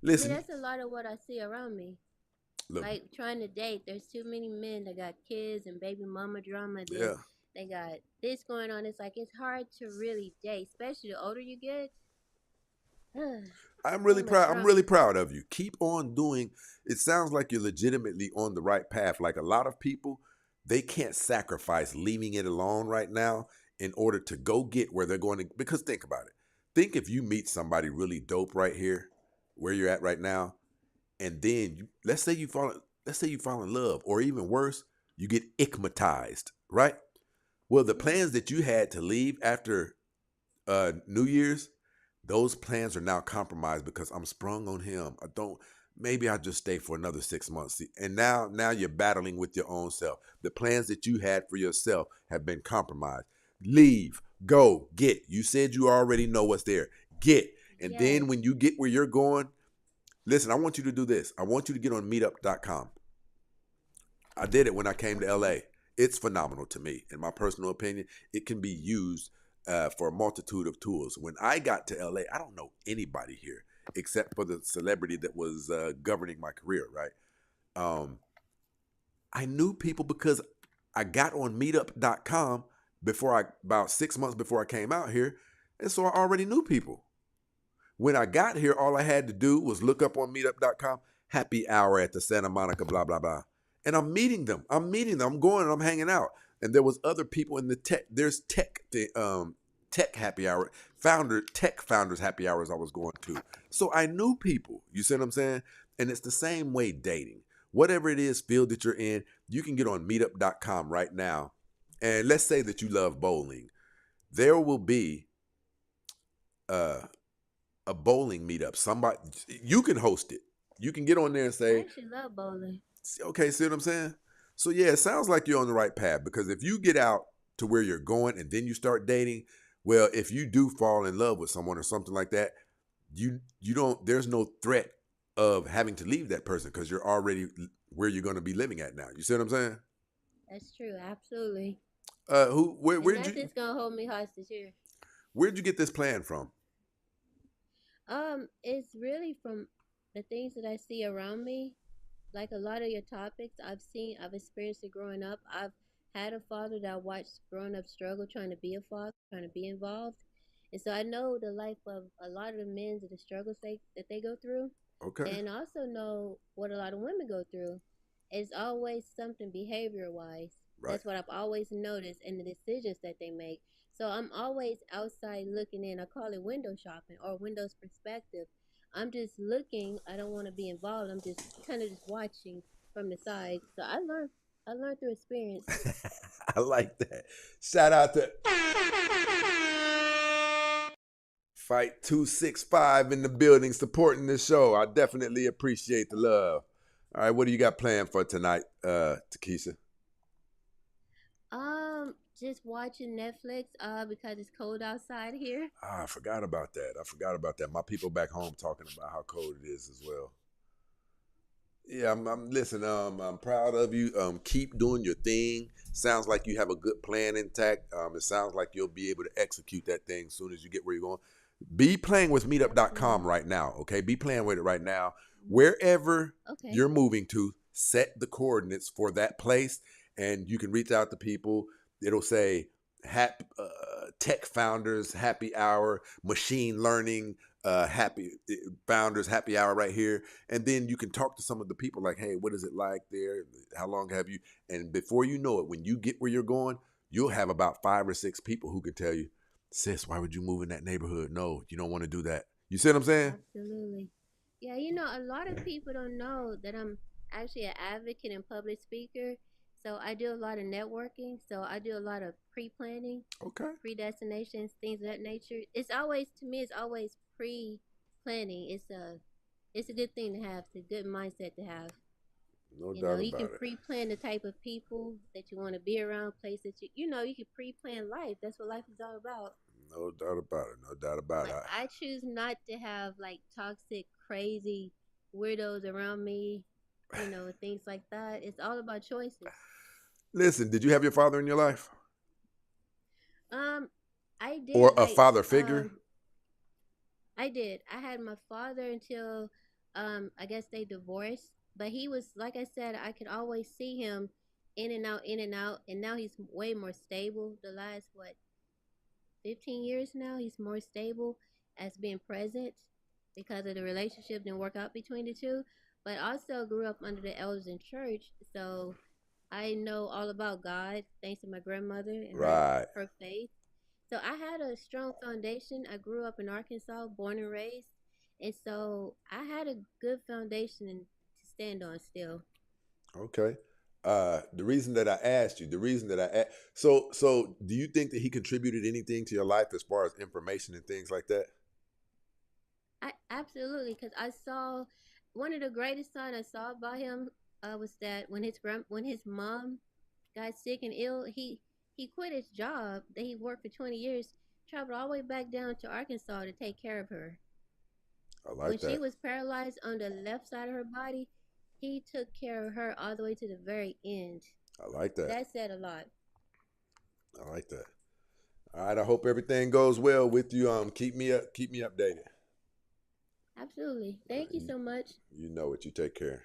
Listen. That's a lot of what I see around me. Look, like trying to date, there's too many men that got kids and baby mama drama. Yeah. They got this going on. It's like it's hard to really date, especially the older you get. I'm really proud. I'm really proud of you. Keep on doing. It sounds like you're legitimately on the right path. Like a lot of people, they can't sacrifice leaving it alone right now in order to go get where they're going to. Because think about it. Think if you meet somebody really dope right here, where you're at right now, and then let's say you fall in love, or even worse, you get ickmatized, right? Well, the plans that you had to leave after New Year's, those plans are now compromised because I'm sprung on him. Maybe I'll just stay for another 6 months. And now you're battling with your own self. The plans that you had for yourself have been compromised. Leave, go, get. You said you already know what's there. Get. And then when you get where you're going, listen, I want you to do this. I want you to get on meetup.com. I did it when I came to LA. It's phenomenal to me. In my personal opinion, it can be used for a multitude of tools. When I got to LA, I don't know anybody here except for the celebrity that was governing my career, right? I knew people because I got on meetup.com about 6 months before I came out here, and so I already knew people. When I got here, all I had to do was look up on meetup.com, happy hour at the Santa Monica, blah, blah, blah. And I'm meeting them. I'm going and I'm hanging out. And there was other people in the tech. There's tech happy hour, tech founders happy hours I was going to. So I knew people. You see what I'm saying? And it's the same way dating. Whatever it is, field that you're in, you can get on meetup.com right now. And let's say that you love bowling. There will be a bowling meetup. Somebody, you can host it. You can get on there and say, I actually love bowling. Okay, see what I'm saying? So yeah, it sounds like you're on the right path, because if you get out to where you're going and then you start dating, well, if you do fall in love with someone or something like that, there's no threat of having to leave that person because you're already where you're going to be living at now. You see what I'm saying? That's true, absolutely. Where'd you? Nothing's gonna hold me hostage here. Where'd you get this plan from? It's really from the things that I see around me. Like a lot of your topics, I've experienced it growing up. I've had a father that I watched growing up struggle trying to be a father, trying to be involved. And so I know the life of a lot of the men and the struggles that they go through. Okay. And I also know what a lot of women go through. It's always something behavior-wise. Right. That's what I've always noticed in the decisions that they make. So I'm always outside looking in. I call it window shopping or windows perspective. I'm just looking. I don't want to be involved. I'm just kind of just watching from the side. So I learned through experience. I like that. Shout out to Fight 265 in the building supporting the show. I definitely appreciate the love. All right, what do you got planned for tonight, Takesha? Just watching Netflix because it's cold outside here. I forgot about that. My people back home talking about how cold it is as well. Yeah, I'm proud of you. Keep doing your thing. Sounds like you have a good plan intact. It sounds like you'll be able to execute that thing as soon as you get where you're going. Be playing with meetup.com right now, okay? Be playing with it right now. Wherever you're moving to, set the coordinates for that place, and you can reach out to people. It'll say tech founders happy hour, machine learning happy founders happy hour right here. And then you can talk to some of the people like, hey, what is it like there? How long have you? And before you know it, when you get where you're going, you'll have about 5 or 6 people who can tell you, sis, why would you move in that neighborhood? No, you don't want to do that. You see what I'm saying? Absolutely. Yeah, a lot of people don't know that I'm actually an advocate and public speaker. So I do a lot of networking. So I do a lot of pre-planning, Okay. predestinations, things of that nature. It's always, to me, it's always pre-planning. It's a good thing to have. It's a good mindset to have. No You know, doubt you can about it. pre-plan the type of people that you want to be around, places you know, you can pre-plan life. That's what life is all about. No doubt about it. No doubt about Like it. I choose not to have like toxic, crazy weirdos around me, you know, things like that. It's all about choices. Listen, did you have your father in your life? Um, I Or did a like father figure? I did. I had my father until I guess they divorced. But he was, like I said, I could always see him in and out, and now he's way more stable. The last what 15 years now, he's more stable as being present because of the relationship didn't work out between the two. But also grew up under the elders in church, so I know all about God thanks to my grandmother and Right. her faith. So I had a strong foundation. I grew up in Arkansas, born and raised, and so I had a good foundation to stand on still. Okay. The reason that I asked you, the reason that so do you think that he contributed anything to your life as far as information and things like that? I absolutely, because I saw one of the greatest signs I saw about him was that when his mom got sick and ill, he quit his job that he worked for 20 years, traveled all the way back down to Arkansas to take care of her. I When like she that. was paralyzed on the left side of her body, he took care of her all the way to the very end. I like that. That said a lot. I like that. All right, I hope everything goes well with you. Keep me updated. Absolutely. Thank you so much. You know it. You take care.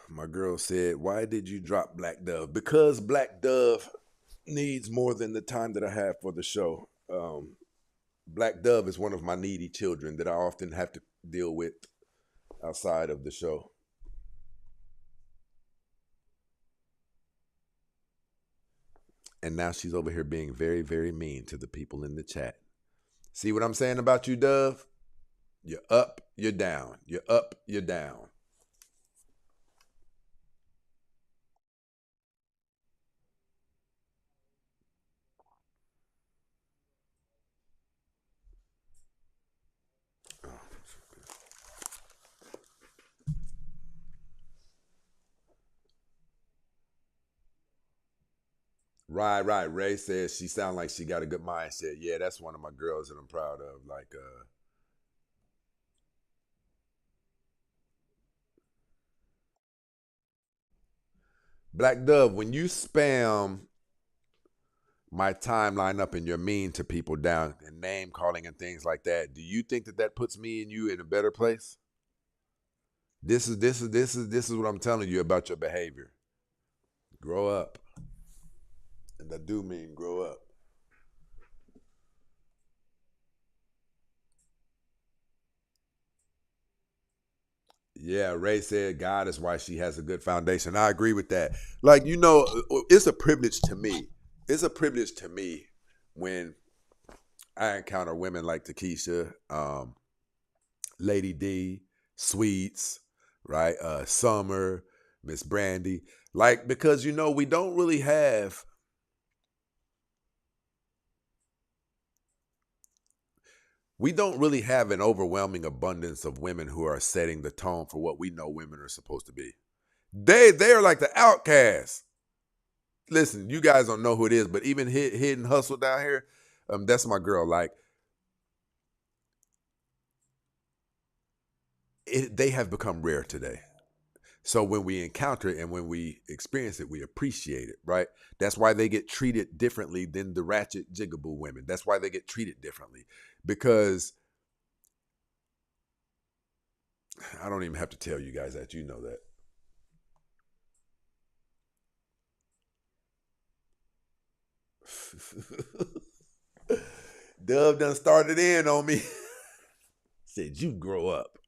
My girl said, "Why did you drop Black Dove?" Because Black Dove needs more than the time that I have for the show. Black Dove is one of my needy children that I often have to deal with outside of the show. And now she's over here being very, very mean to the people in the chat. See what I'm saying about you, Dove? You're up, you're down. You're up, you're down. Right. Ray says she sounds like she got a good mindset. Yeah, that's one of my girls that I'm proud of. Black Dove, when you spam my timeline up and you're mean to people down and name calling and things like that, do you think that that puts me and you in a better place? This is what I'm telling you about your behavior. Grow up. And I do mean grow up. Yeah, Ray said God is why she has a good foundation. I agree with that. Like, it's a privilege to me. It's a privilege to me when I encounter women like Takesha, Lady D, Sweets, right? Summer, Miss Brandy. Like, because we don't really have an overwhelming abundance of women who are setting the tone for what we know women are supposed to be. They're like the outcasts. Listen, you guys don't know who it is, but even Hidden Hustle down here, that's my girl. Like, they have become rare today. So when we encounter it and when we experience it, we appreciate it, right? That's why they get treated differently than the ratchet jigaboo women. That's why they get treated differently, because I don't even have to tell you guys that. You know that. Dove done started in on me. Said, you grow up.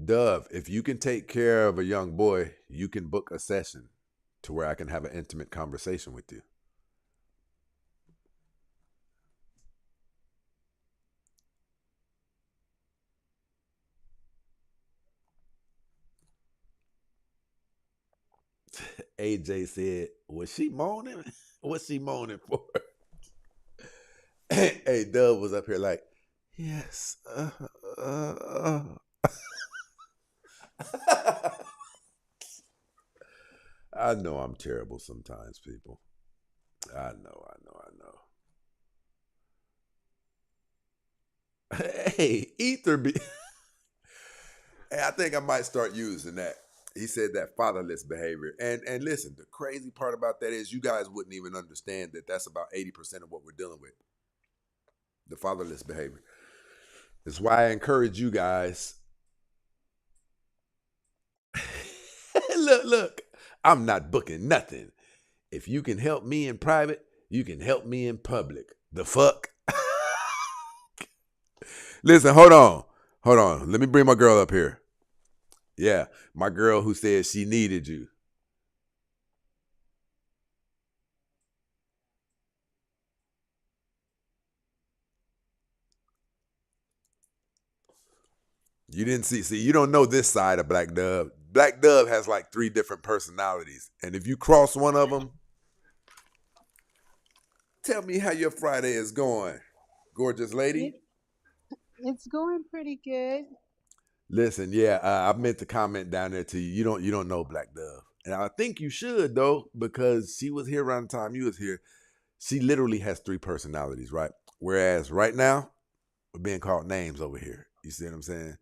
Dove, if you can take care of a young boy, you can book a session to where I can have an intimate conversation with you. AJ said, was she moaning? What's she moaning for? Hey, Dove was up here like, yes. I know I'm terrible sometimes, people. I know. Hey, Ether be. Hey, I think I might start using that. He said that fatherless behavior. And listen, the crazy part about that is you guys wouldn't even understand that that's about 80% of what we're dealing with. The fatherless behavior. That's why I encourage you guys. Look, I'm not booking nothing. If you can help me in private, you can help me in public. The fuck? Listen, hold on. Let me bring my girl up here. Yeah, my girl who said she needed you. You didn't see, you don't know this side of Black Dove. Black Dove has like 3 different personalities. And if you cross one of them, tell me how your Friday is going, gorgeous lady. It's going pretty good. Listen, yeah, I meant to comment down there to you. You don't know Black Dove. And I think you should, though, because she was here around the time you was here. She literally has 3 personalities, right? Whereas right now, we're being called names over here. You see what I'm saying?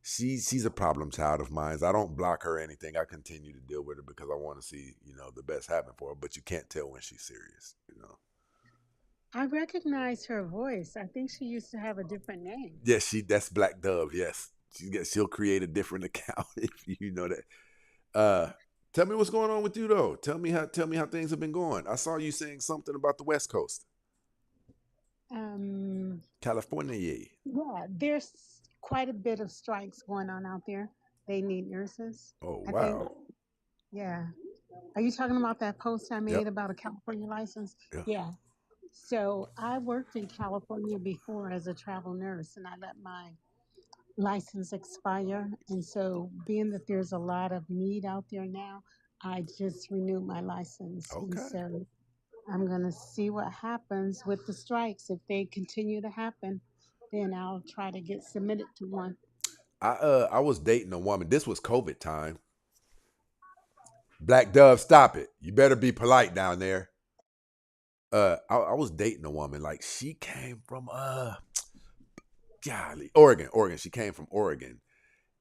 She's a problem child of mine. I don't block her or anything. I continue to deal with her because I want to see, the best happen for her. But you can't tell when she's serious, I recognize her voice. I think she used to have a different name. Yes, that's Black Dove. Yes, she'll create a different account if you know that. Tell me what's going on with you though. Tell me how things have been going. I saw you saying something about the West Coast, California. Yeah, there's quite a bit of strikes going on out there. They need nurses. Oh I think, wow. yeah. Are you talking about that post I made Yep. about a California license? Yeah. Yeah. So I worked in California before as a travel nurse, and I let my license expire. And so, being that there's a lot of need out there now, I just renewed my license. And Okay. so, I'm going to see what happens with the strikes. If they continue to happen, then I'll try to get submitted to one. I was dating a woman. This was COVID time. Black Dove, stop it. You better be polite down there. I was dating a woman. Like she came from Oregon. She came from Oregon.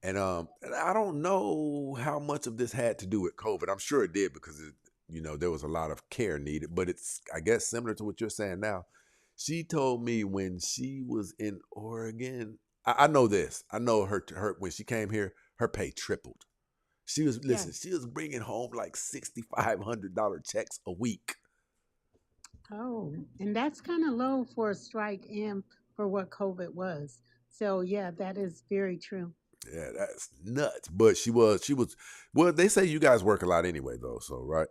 And I don't know how much of this had to do with COVID. I'm sure it did because there was a lot of care needed. But it's, I guess, similar to what you're saying now. She told me when she was in Oregon, I know this. I know her when she came here, her pay tripled. She was she was bringing home like $6,500 checks a week. Oh, and that's kind of low for a strike and for what COVID was. So yeah, that is very true. Yeah, that's nuts. But she was. Well, they say you guys work a lot anyway, though. So right.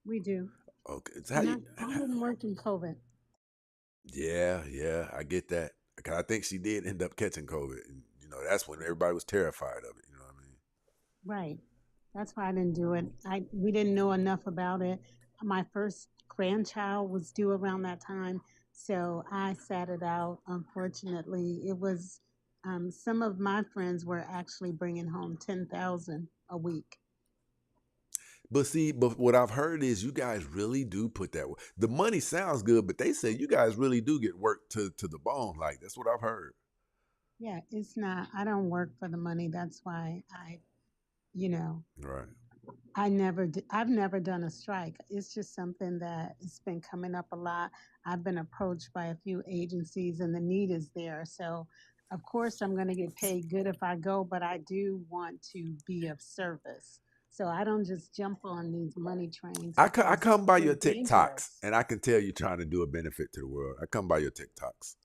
We do. Okay. And I didn't work in COVID. Yeah, I get that. Because I think she did end up catching COVID. And, that's when everybody was terrified of it. You know what I mean? Right. That's why I didn't do it. We didn't know enough about it. My first grandchild was due around that time, so I sat it out. Unfortunately, it was some of my friends were actually bringing home 10,000 a week. But see, what I've heard is you guys really do put that. The money sounds good, but they say you guys really do get worked to the bone. Like that's what I've heard. Yeah, it's not. I don't work for the money. That's why Right. I've never done a strike. It's just something that has been coming up a lot. I've been approached by a few agencies and the need is there. So, of course, I'm going to get paid good if I go, but I do want to be of service. So I don't just jump on these money trains. I come by they're your TikToks dangerous. and I can tell you're trying to do a benefit to the world. I come by your TikToks.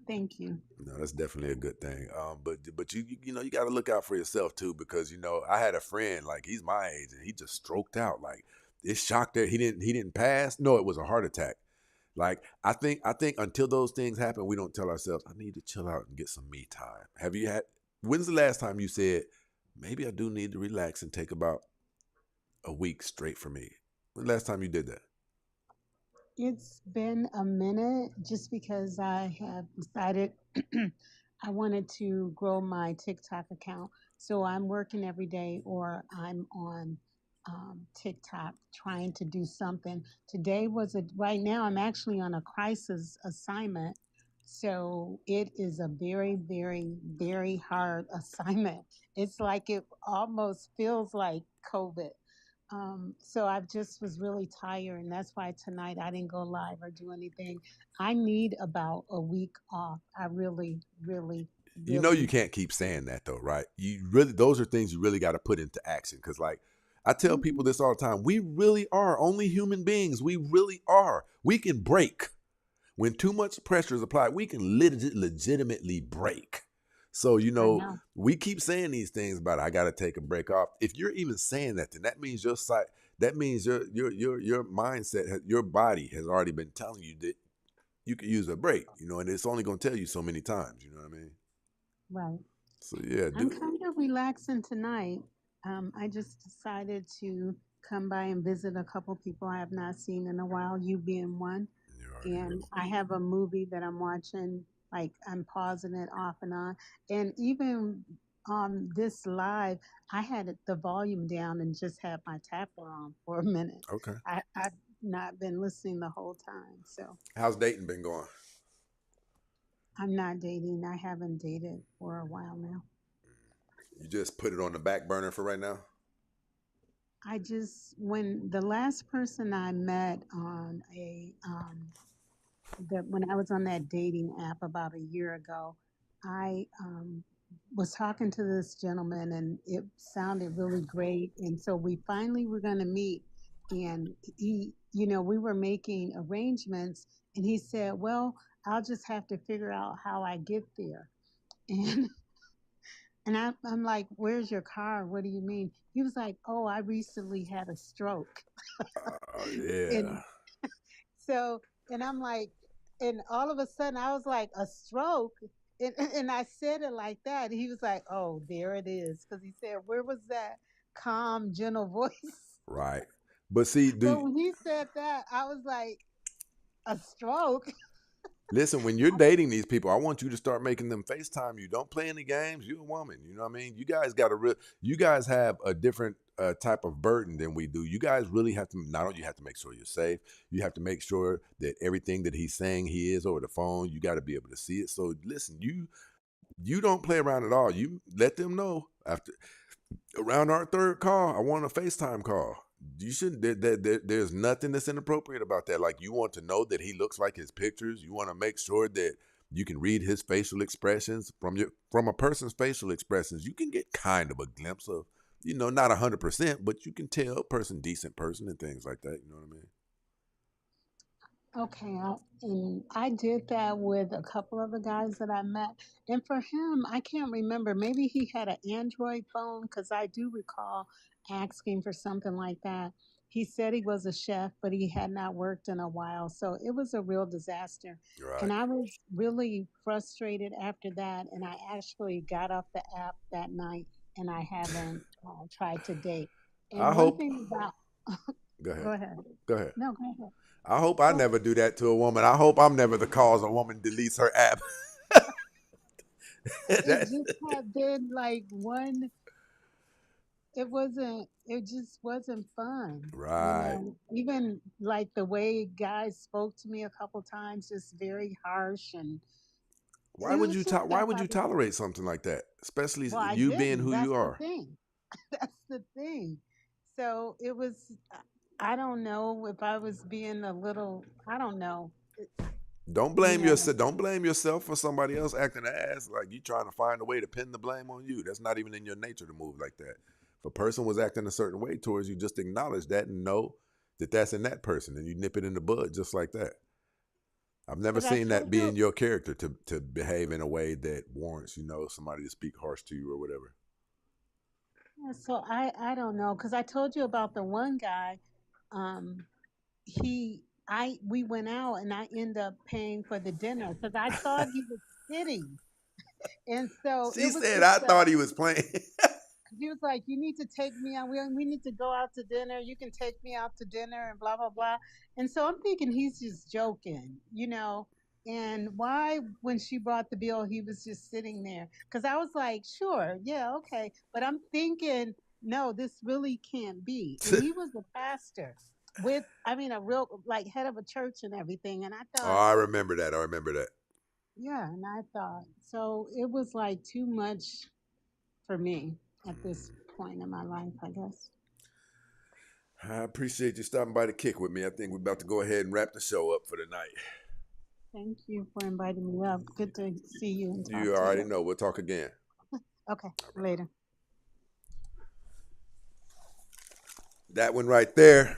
Thank you. No, that's definitely a good thing. But you know you got to look out for yourself too, because you know I had a friend like he's my age and he just stroked out. Like it shocked that he didn't pass. No, it was a heart attack. Like I think until those things happen, we don't tell ourselves I need to chill out and get some me time. Have you had? When's the last time you said maybe I do need to relax and take about a week straight for me? When's the last time you did that? It's been a minute just because I have decided I wanted to grow my TikTok account. So I'm working every day or I'm on TikTok trying to do something. Today was right now I'm actually on a crisis assignment. So it is a very, very, very hard assignment. It's like it almost feels like COVID. So I just was really tired, and that's why tonight I didn't go live or do anything. I need about a week off. I really, really, You know you really. can't keep saying that though, right? You really those are things you really got to put into action because like I tell people Mhm. this all the time. We really are only human beings. We really are. We can break. When too much pressure is applied, we can legitimately break. So, you I know, know. we keep saying these things about I got to take a break off. If you're even saying that, then that means your sight, that means your mindset, your body has already been telling you that you could use a break, you know, and it's only going to tell you so many times, you know what I mean? Right. So, yeah, I'm do kind of relaxing tonight. I just decided to come by and visit a couple people I have not seen in a while, you being one. you already know. And I have a movie that I'm watching, like I'm pausing it off and on. And even on this live, I had the volume down and just had my tapper on for a minute. Okay. I've not been listening the whole time. So How's dating been going? I'm not dating. I haven't dated for a while now. You just put it on the back burner for right now? When the last person I met on when I was on that dating app about a year ago, I was talking to this gentleman and it sounded really great. And so we finally were going to meet. And we were making arrangements. And he said, well, I'll just have to figure out how I get there. And I'm like, where's your car? What do you mean? He was like, oh, I recently had a stroke. And Yeah. so, and I'm like, and all of a sudden I was like, a stroke? And I said it like that. He was like, oh, there it is. Because he said, where was that calm, gentle voice? Right. But see, But when he said that, I was like, a stroke? listen, when you're dating these people, I want you to start making them FaceTime you. Don't play any games. You're a woman. You know what I mean? You guys have a different type of burden than we do. You guys really have to, not only you have to make sure you're safe, you have to make sure that everything that he's saying he is over the phone, you got to be able to see it. So listen, you don't play around at all. You let them know after around our third call, I want a FaceTime call. You shouldn't. There's nothing that's inappropriate about that. Like you want to know that he looks like his pictures. You want to make sure that you can read his facial expressions from a person's facial expressions. You can get kind of a glimpse of, not 100%, but you can tell a person, decent person, and things like that. You know what I mean? Okay, and I did that with a couple of the guys that I met. And for him, I can't remember. Maybe he had an Android phone because I do recall asking for something like that. He said he was a chef, but he had not worked in a while. So it was a real disaster. Right. And I was really frustrated after that. And I actually got off the app that night and I haven't tried to date. I And one hope. thing about, Go ahead. go ahead. Go ahead. No, go ahead. I hope I Well, never do that to a woman. I hope I'm never the cause a woman deletes her app. it That- just had been like one it just wasn't fun, right. even like the way guys spoke to me a couple times, just very harsh, and Why it would was you just why stuff would I you didn't. tolerate something like that? Especially Well, I you being didn't. who That's you the are. thing. That's the thing. So it was. I don't know if I was being a little. I don't know. Don't You blame know. yourself. Don't blame yourself for somebody else acting an ass like you trying to find a way to pin the blame on you. That's not even in your nature to move like that. If a person was acting a certain way towards you, just acknowledge that and know that that's in that person, and you nip it in the bud just like that. I've never Because I seen that told be you. in your character to behave in a way that warrants, somebody to speak harsh to you or whatever. Yeah, so I don't know because I told you about the one guy. Um, we went out and I end up paying for the dinner because I thought he was kidding, and so it She was said, just I thought he was playing. he was like, "You need to take me out. We need to go out to dinner. You can take me out to dinner and blah blah blah." And so I'm thinking he's just joking, you know. And why, when she brought the bill, he was just sitting there? Because I was like, "Sure, yeah, okay," but I'm thinking, no, this really can't be. And he was a pastor with, I mean, a real like head of a church and everything. And I Oh, thought, I remember that. I remember that. yeah, and I thought so. It was like too much for me at this point in my life, I guess. I appreciate you stopping by to kick with me. I think we're about to go ahead and wrap the show up for the night. Thank you for inviting me up. Good to see you and talk You to already you. know. We'll talk again. Okay, later. That one right there,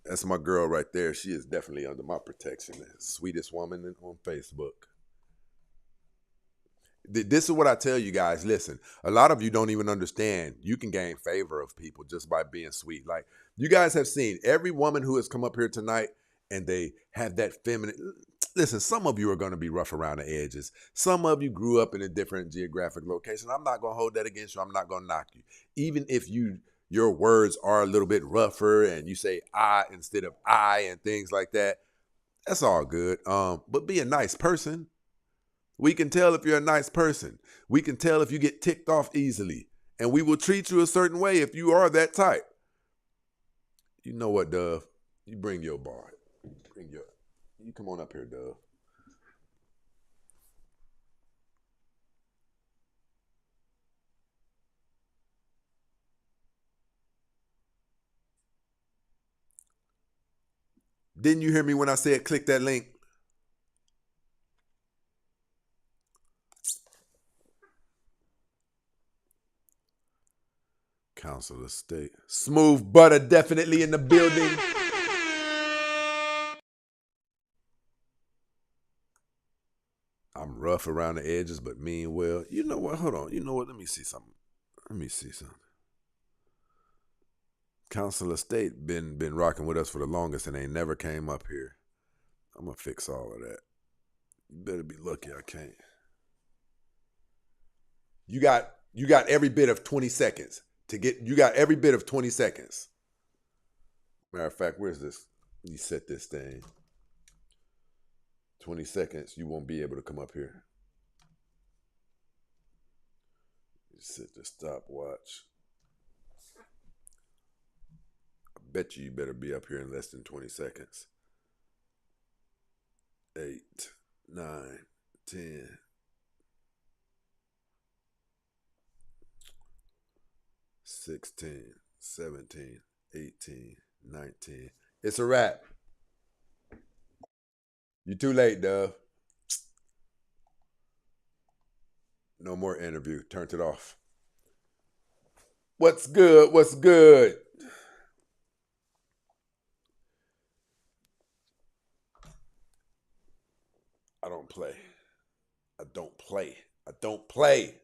that's my girl right there. She is definitely under my protection. The sweetest woman on Facebook. This is what I tell you guys. Listen, a lot of you don't even understand. You can gain favor of people just by being sweet. Like, you guys have seen every woman who has come up here tonight and they have that feminine. Listen, some of you are going to be rough around the edges. Some of you grew up in a different geographic location. I'm not going to hold that against you. I'm not going to knock you. Even if your words are a little bit rougher and you say I instead of I and things like that, that's all good. But be a nice person. We can tell if you're a nice person. We can tell if you get ticked off easily. And we will treat you a certain way if you are that type. You know what, Dove? You bring your bar. You come on up here, Dove. Didn't you hear me when I said click that link? Council of State. Smooth Butter definitely in the building. I'm rough around the edges, but mean well. You know what? Hold on. You know what? Let me see something. Council of State been rocking with us for the longest and ain't never came up here. I'm gonna fix all of that. You better be lucky I can't. You got every bit of 20 seconds to get. You got every bit of 20 seconds. Matter of fact, where's this? You set this thing. 20 seconds. You won't be able to come up here. You set the stopwatch. I bet you better be up here in less than 20 seconds. 8, 9, 10. 16, 17, 18, 19. It's a wrap. You too late, Dove. No more interview. Turned it off. What's good? What's good? I don't play. I don't play. I don't play.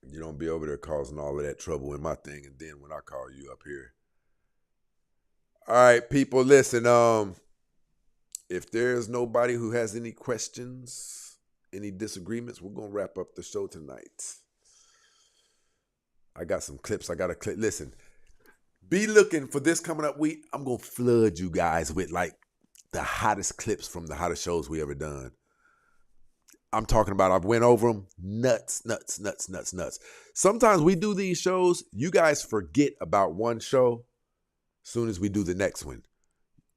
You don't be over there causing all of that trouble in my thing, and then when I call you up here. All right, people, listen. If there's nobody who has any questions, any disagreements, we're gonna wrap up the show tonight. I got some clips. I got a clip. Listen, be looking for this coming up week. I'm gonna flood you guys with like the hottest clips from the hottest shows we ever done. I'm talking about, I've went over them. Nuts. Sometimes we do these shows, you guys forget about one show as soon as we do the next one.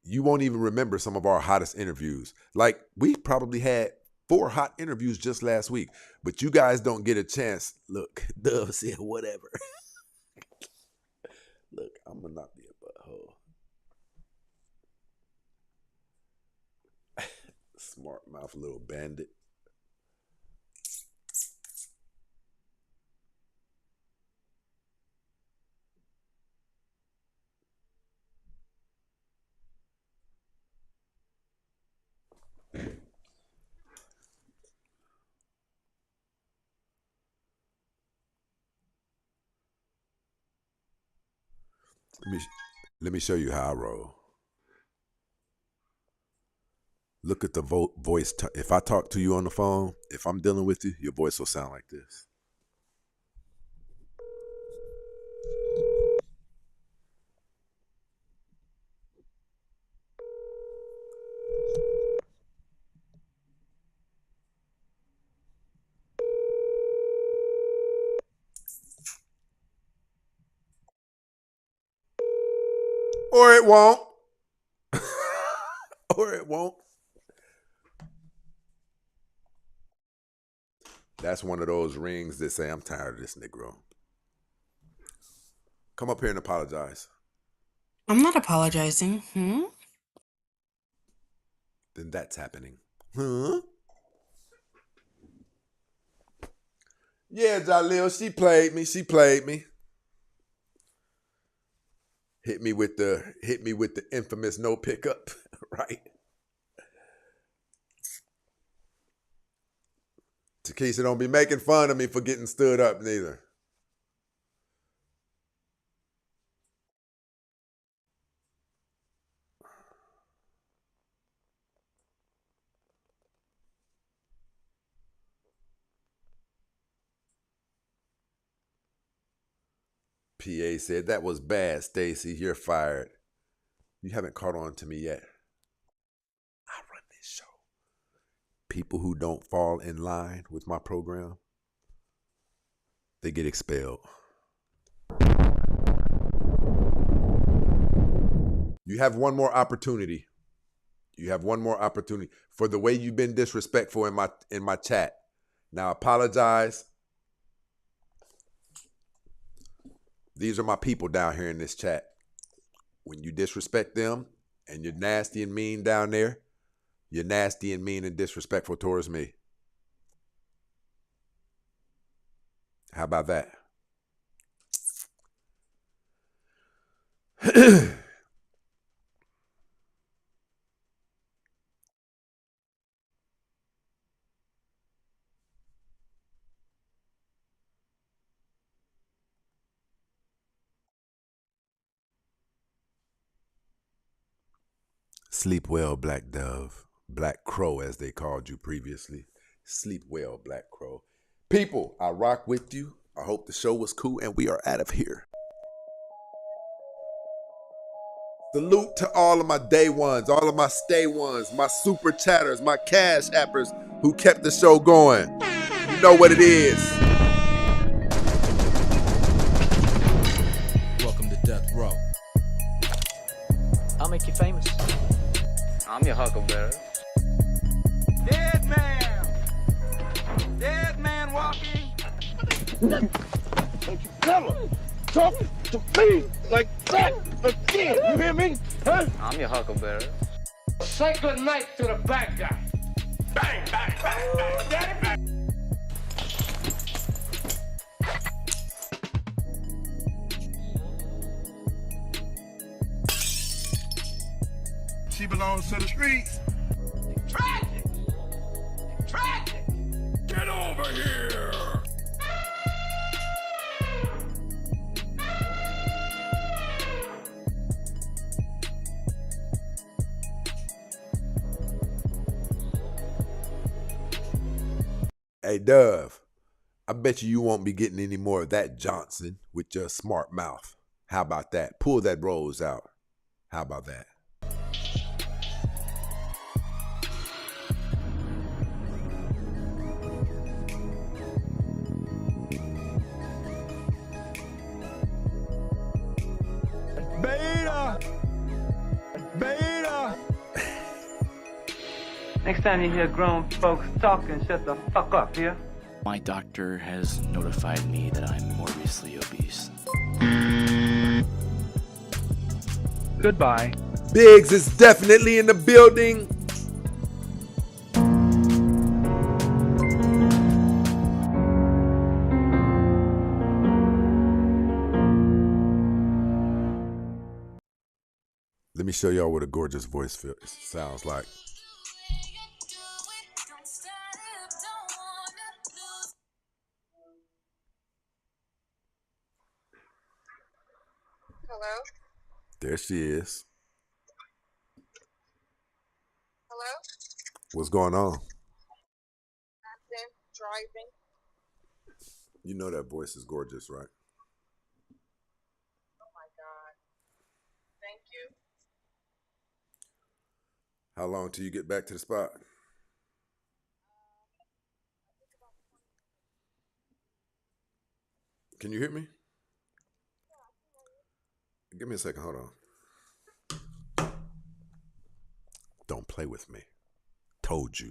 You won't even remember some of our hottest interviews. Like, we probably had 4 hot interviews just last week, but you guys don't get a chance. Look, Dove said whatever. Look, I'm going to not be a butthole. Smart mouth little bandit. Let me show you how I roll. Look at the voice. If I talk to you on the phone, if I'm dealing with you, your voice will sound like this. Or it won't. Or it won't. That's one of those rings that say, I'm tired of this Negro. Come up here and apologize. I'm not apologizing. Then that's happening. Huh? Yeah, Jalil, she played me. She played me. Hit me with the infamous no pickup, right? Takesha, don't be making fun of me for getting stood up neither. PA said, that was bad, Stacy. You're fired. You haven't caught on to me yet. I run this show. People who don't fall in line with my program, they get expelled. You have one more opportunity. You have one more opportunity for the way you've been disrespectful in my chat. Now apologize. These are my people down here in this chat. When you disrespect them and you're nasty and mean down there, you're nasty and mean and disrespectful towards me. How about that? Sleep well, Black Dove. Black Crow, as they called you previously. Sleep well, Black Crow. People, I rock with you. I hope the show was cool, and we are out of here. Salute to all of my day ones, all of my stay ones, my super chatters, my cash appers who kept the show going. You know what it is. Welcome to Death Row. I'll make you famous. I'm your huckleberry. Dead man! Dead man walking! Don't you never talk to me like that again! You hear me? Huh? I'm your huckleberry. Say good night to the bad guy. Bang, bang, bang, bang, daddy, bang. She belongs to the streets. Tragic! Tragic! Get over here! Hey, Dove, I bet you won't be getting any more of that Johnson with your smart mouth. How about that? Pull that rose out. How about that? Beta! Beta! Next time you hear grown folks talking, shut the fuck up, yeah? My doctor has notified me that I'm morbidly obese. Goodbye. Biggs is definitely in the building. Let me show y'all what a gorgeous voice sounds like. Hello? There she is. Hello? What's going on? Nothing. Driving. You know that voice is gorgeous, right? Oh my God. Thank you. How long till you get back to the spot? Can you hear me? Give me a second. Hold on. Don't play with me. Told you.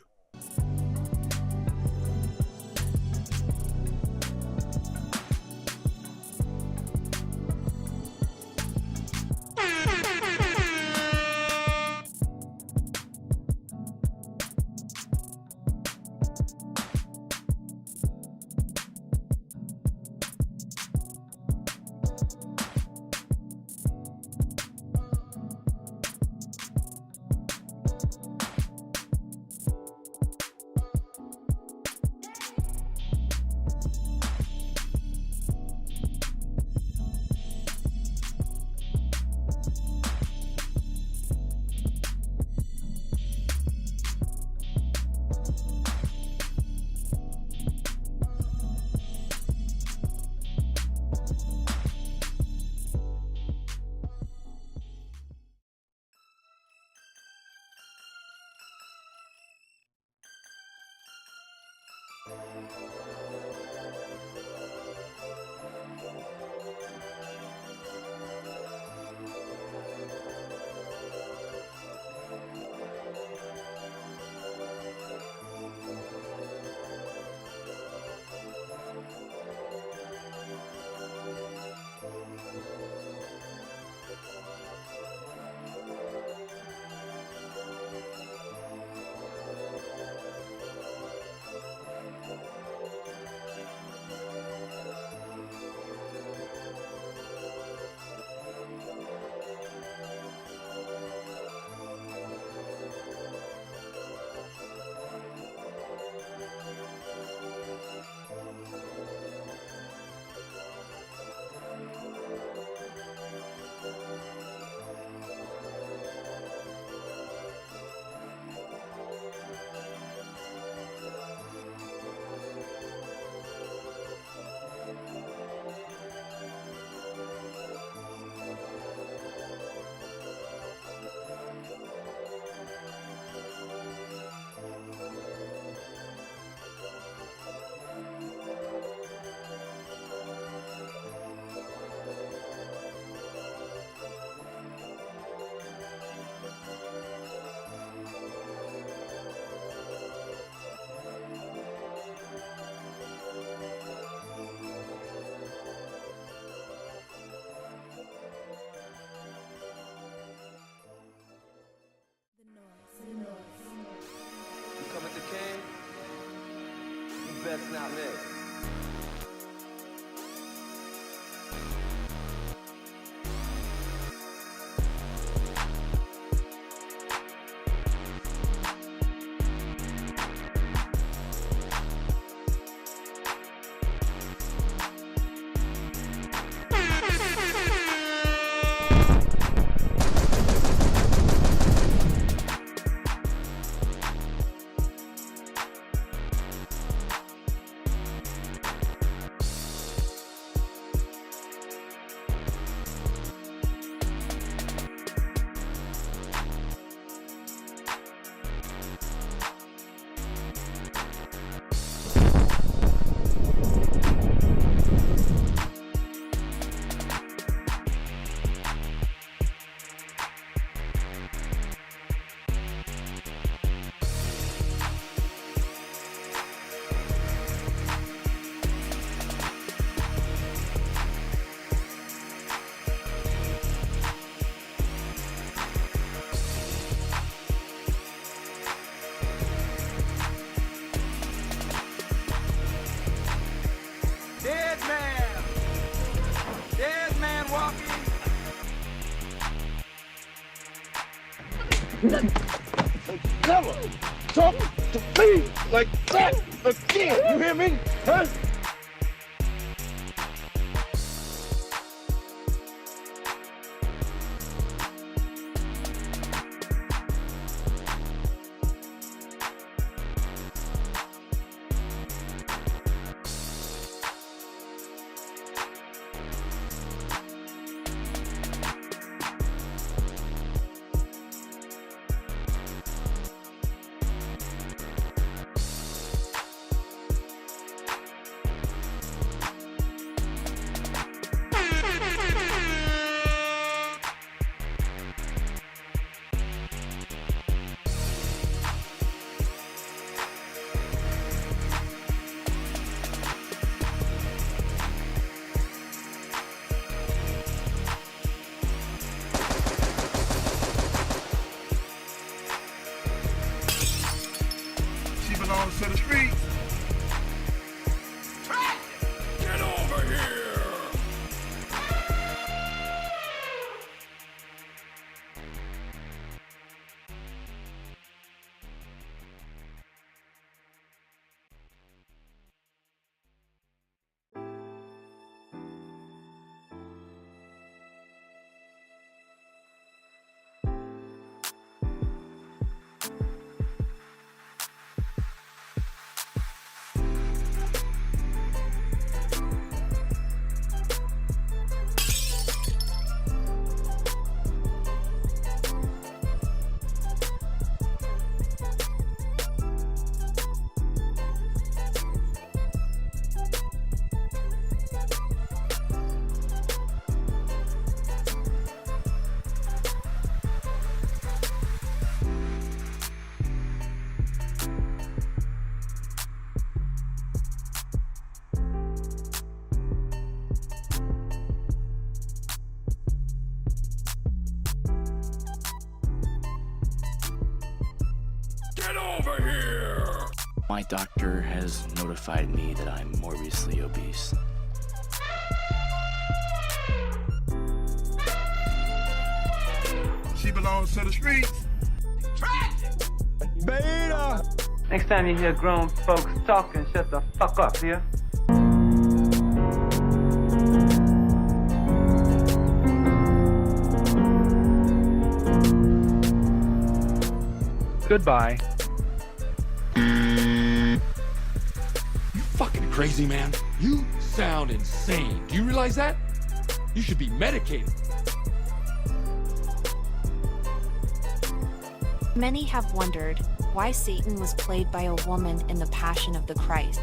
Best not miss. Never talk to me like that again. You hear me? Huh? over here! My doctor has notified me that I'm morbidly obese. She belongs to the streets. Beta! Next time you hear grown folks talking, shut the fuck up, yeah? Goodbye. You fucking crazy, man. You sound insane. Do you realize that? You should be medicated. Many have wondered why Satan was played by a woman in The Passion of the Christ.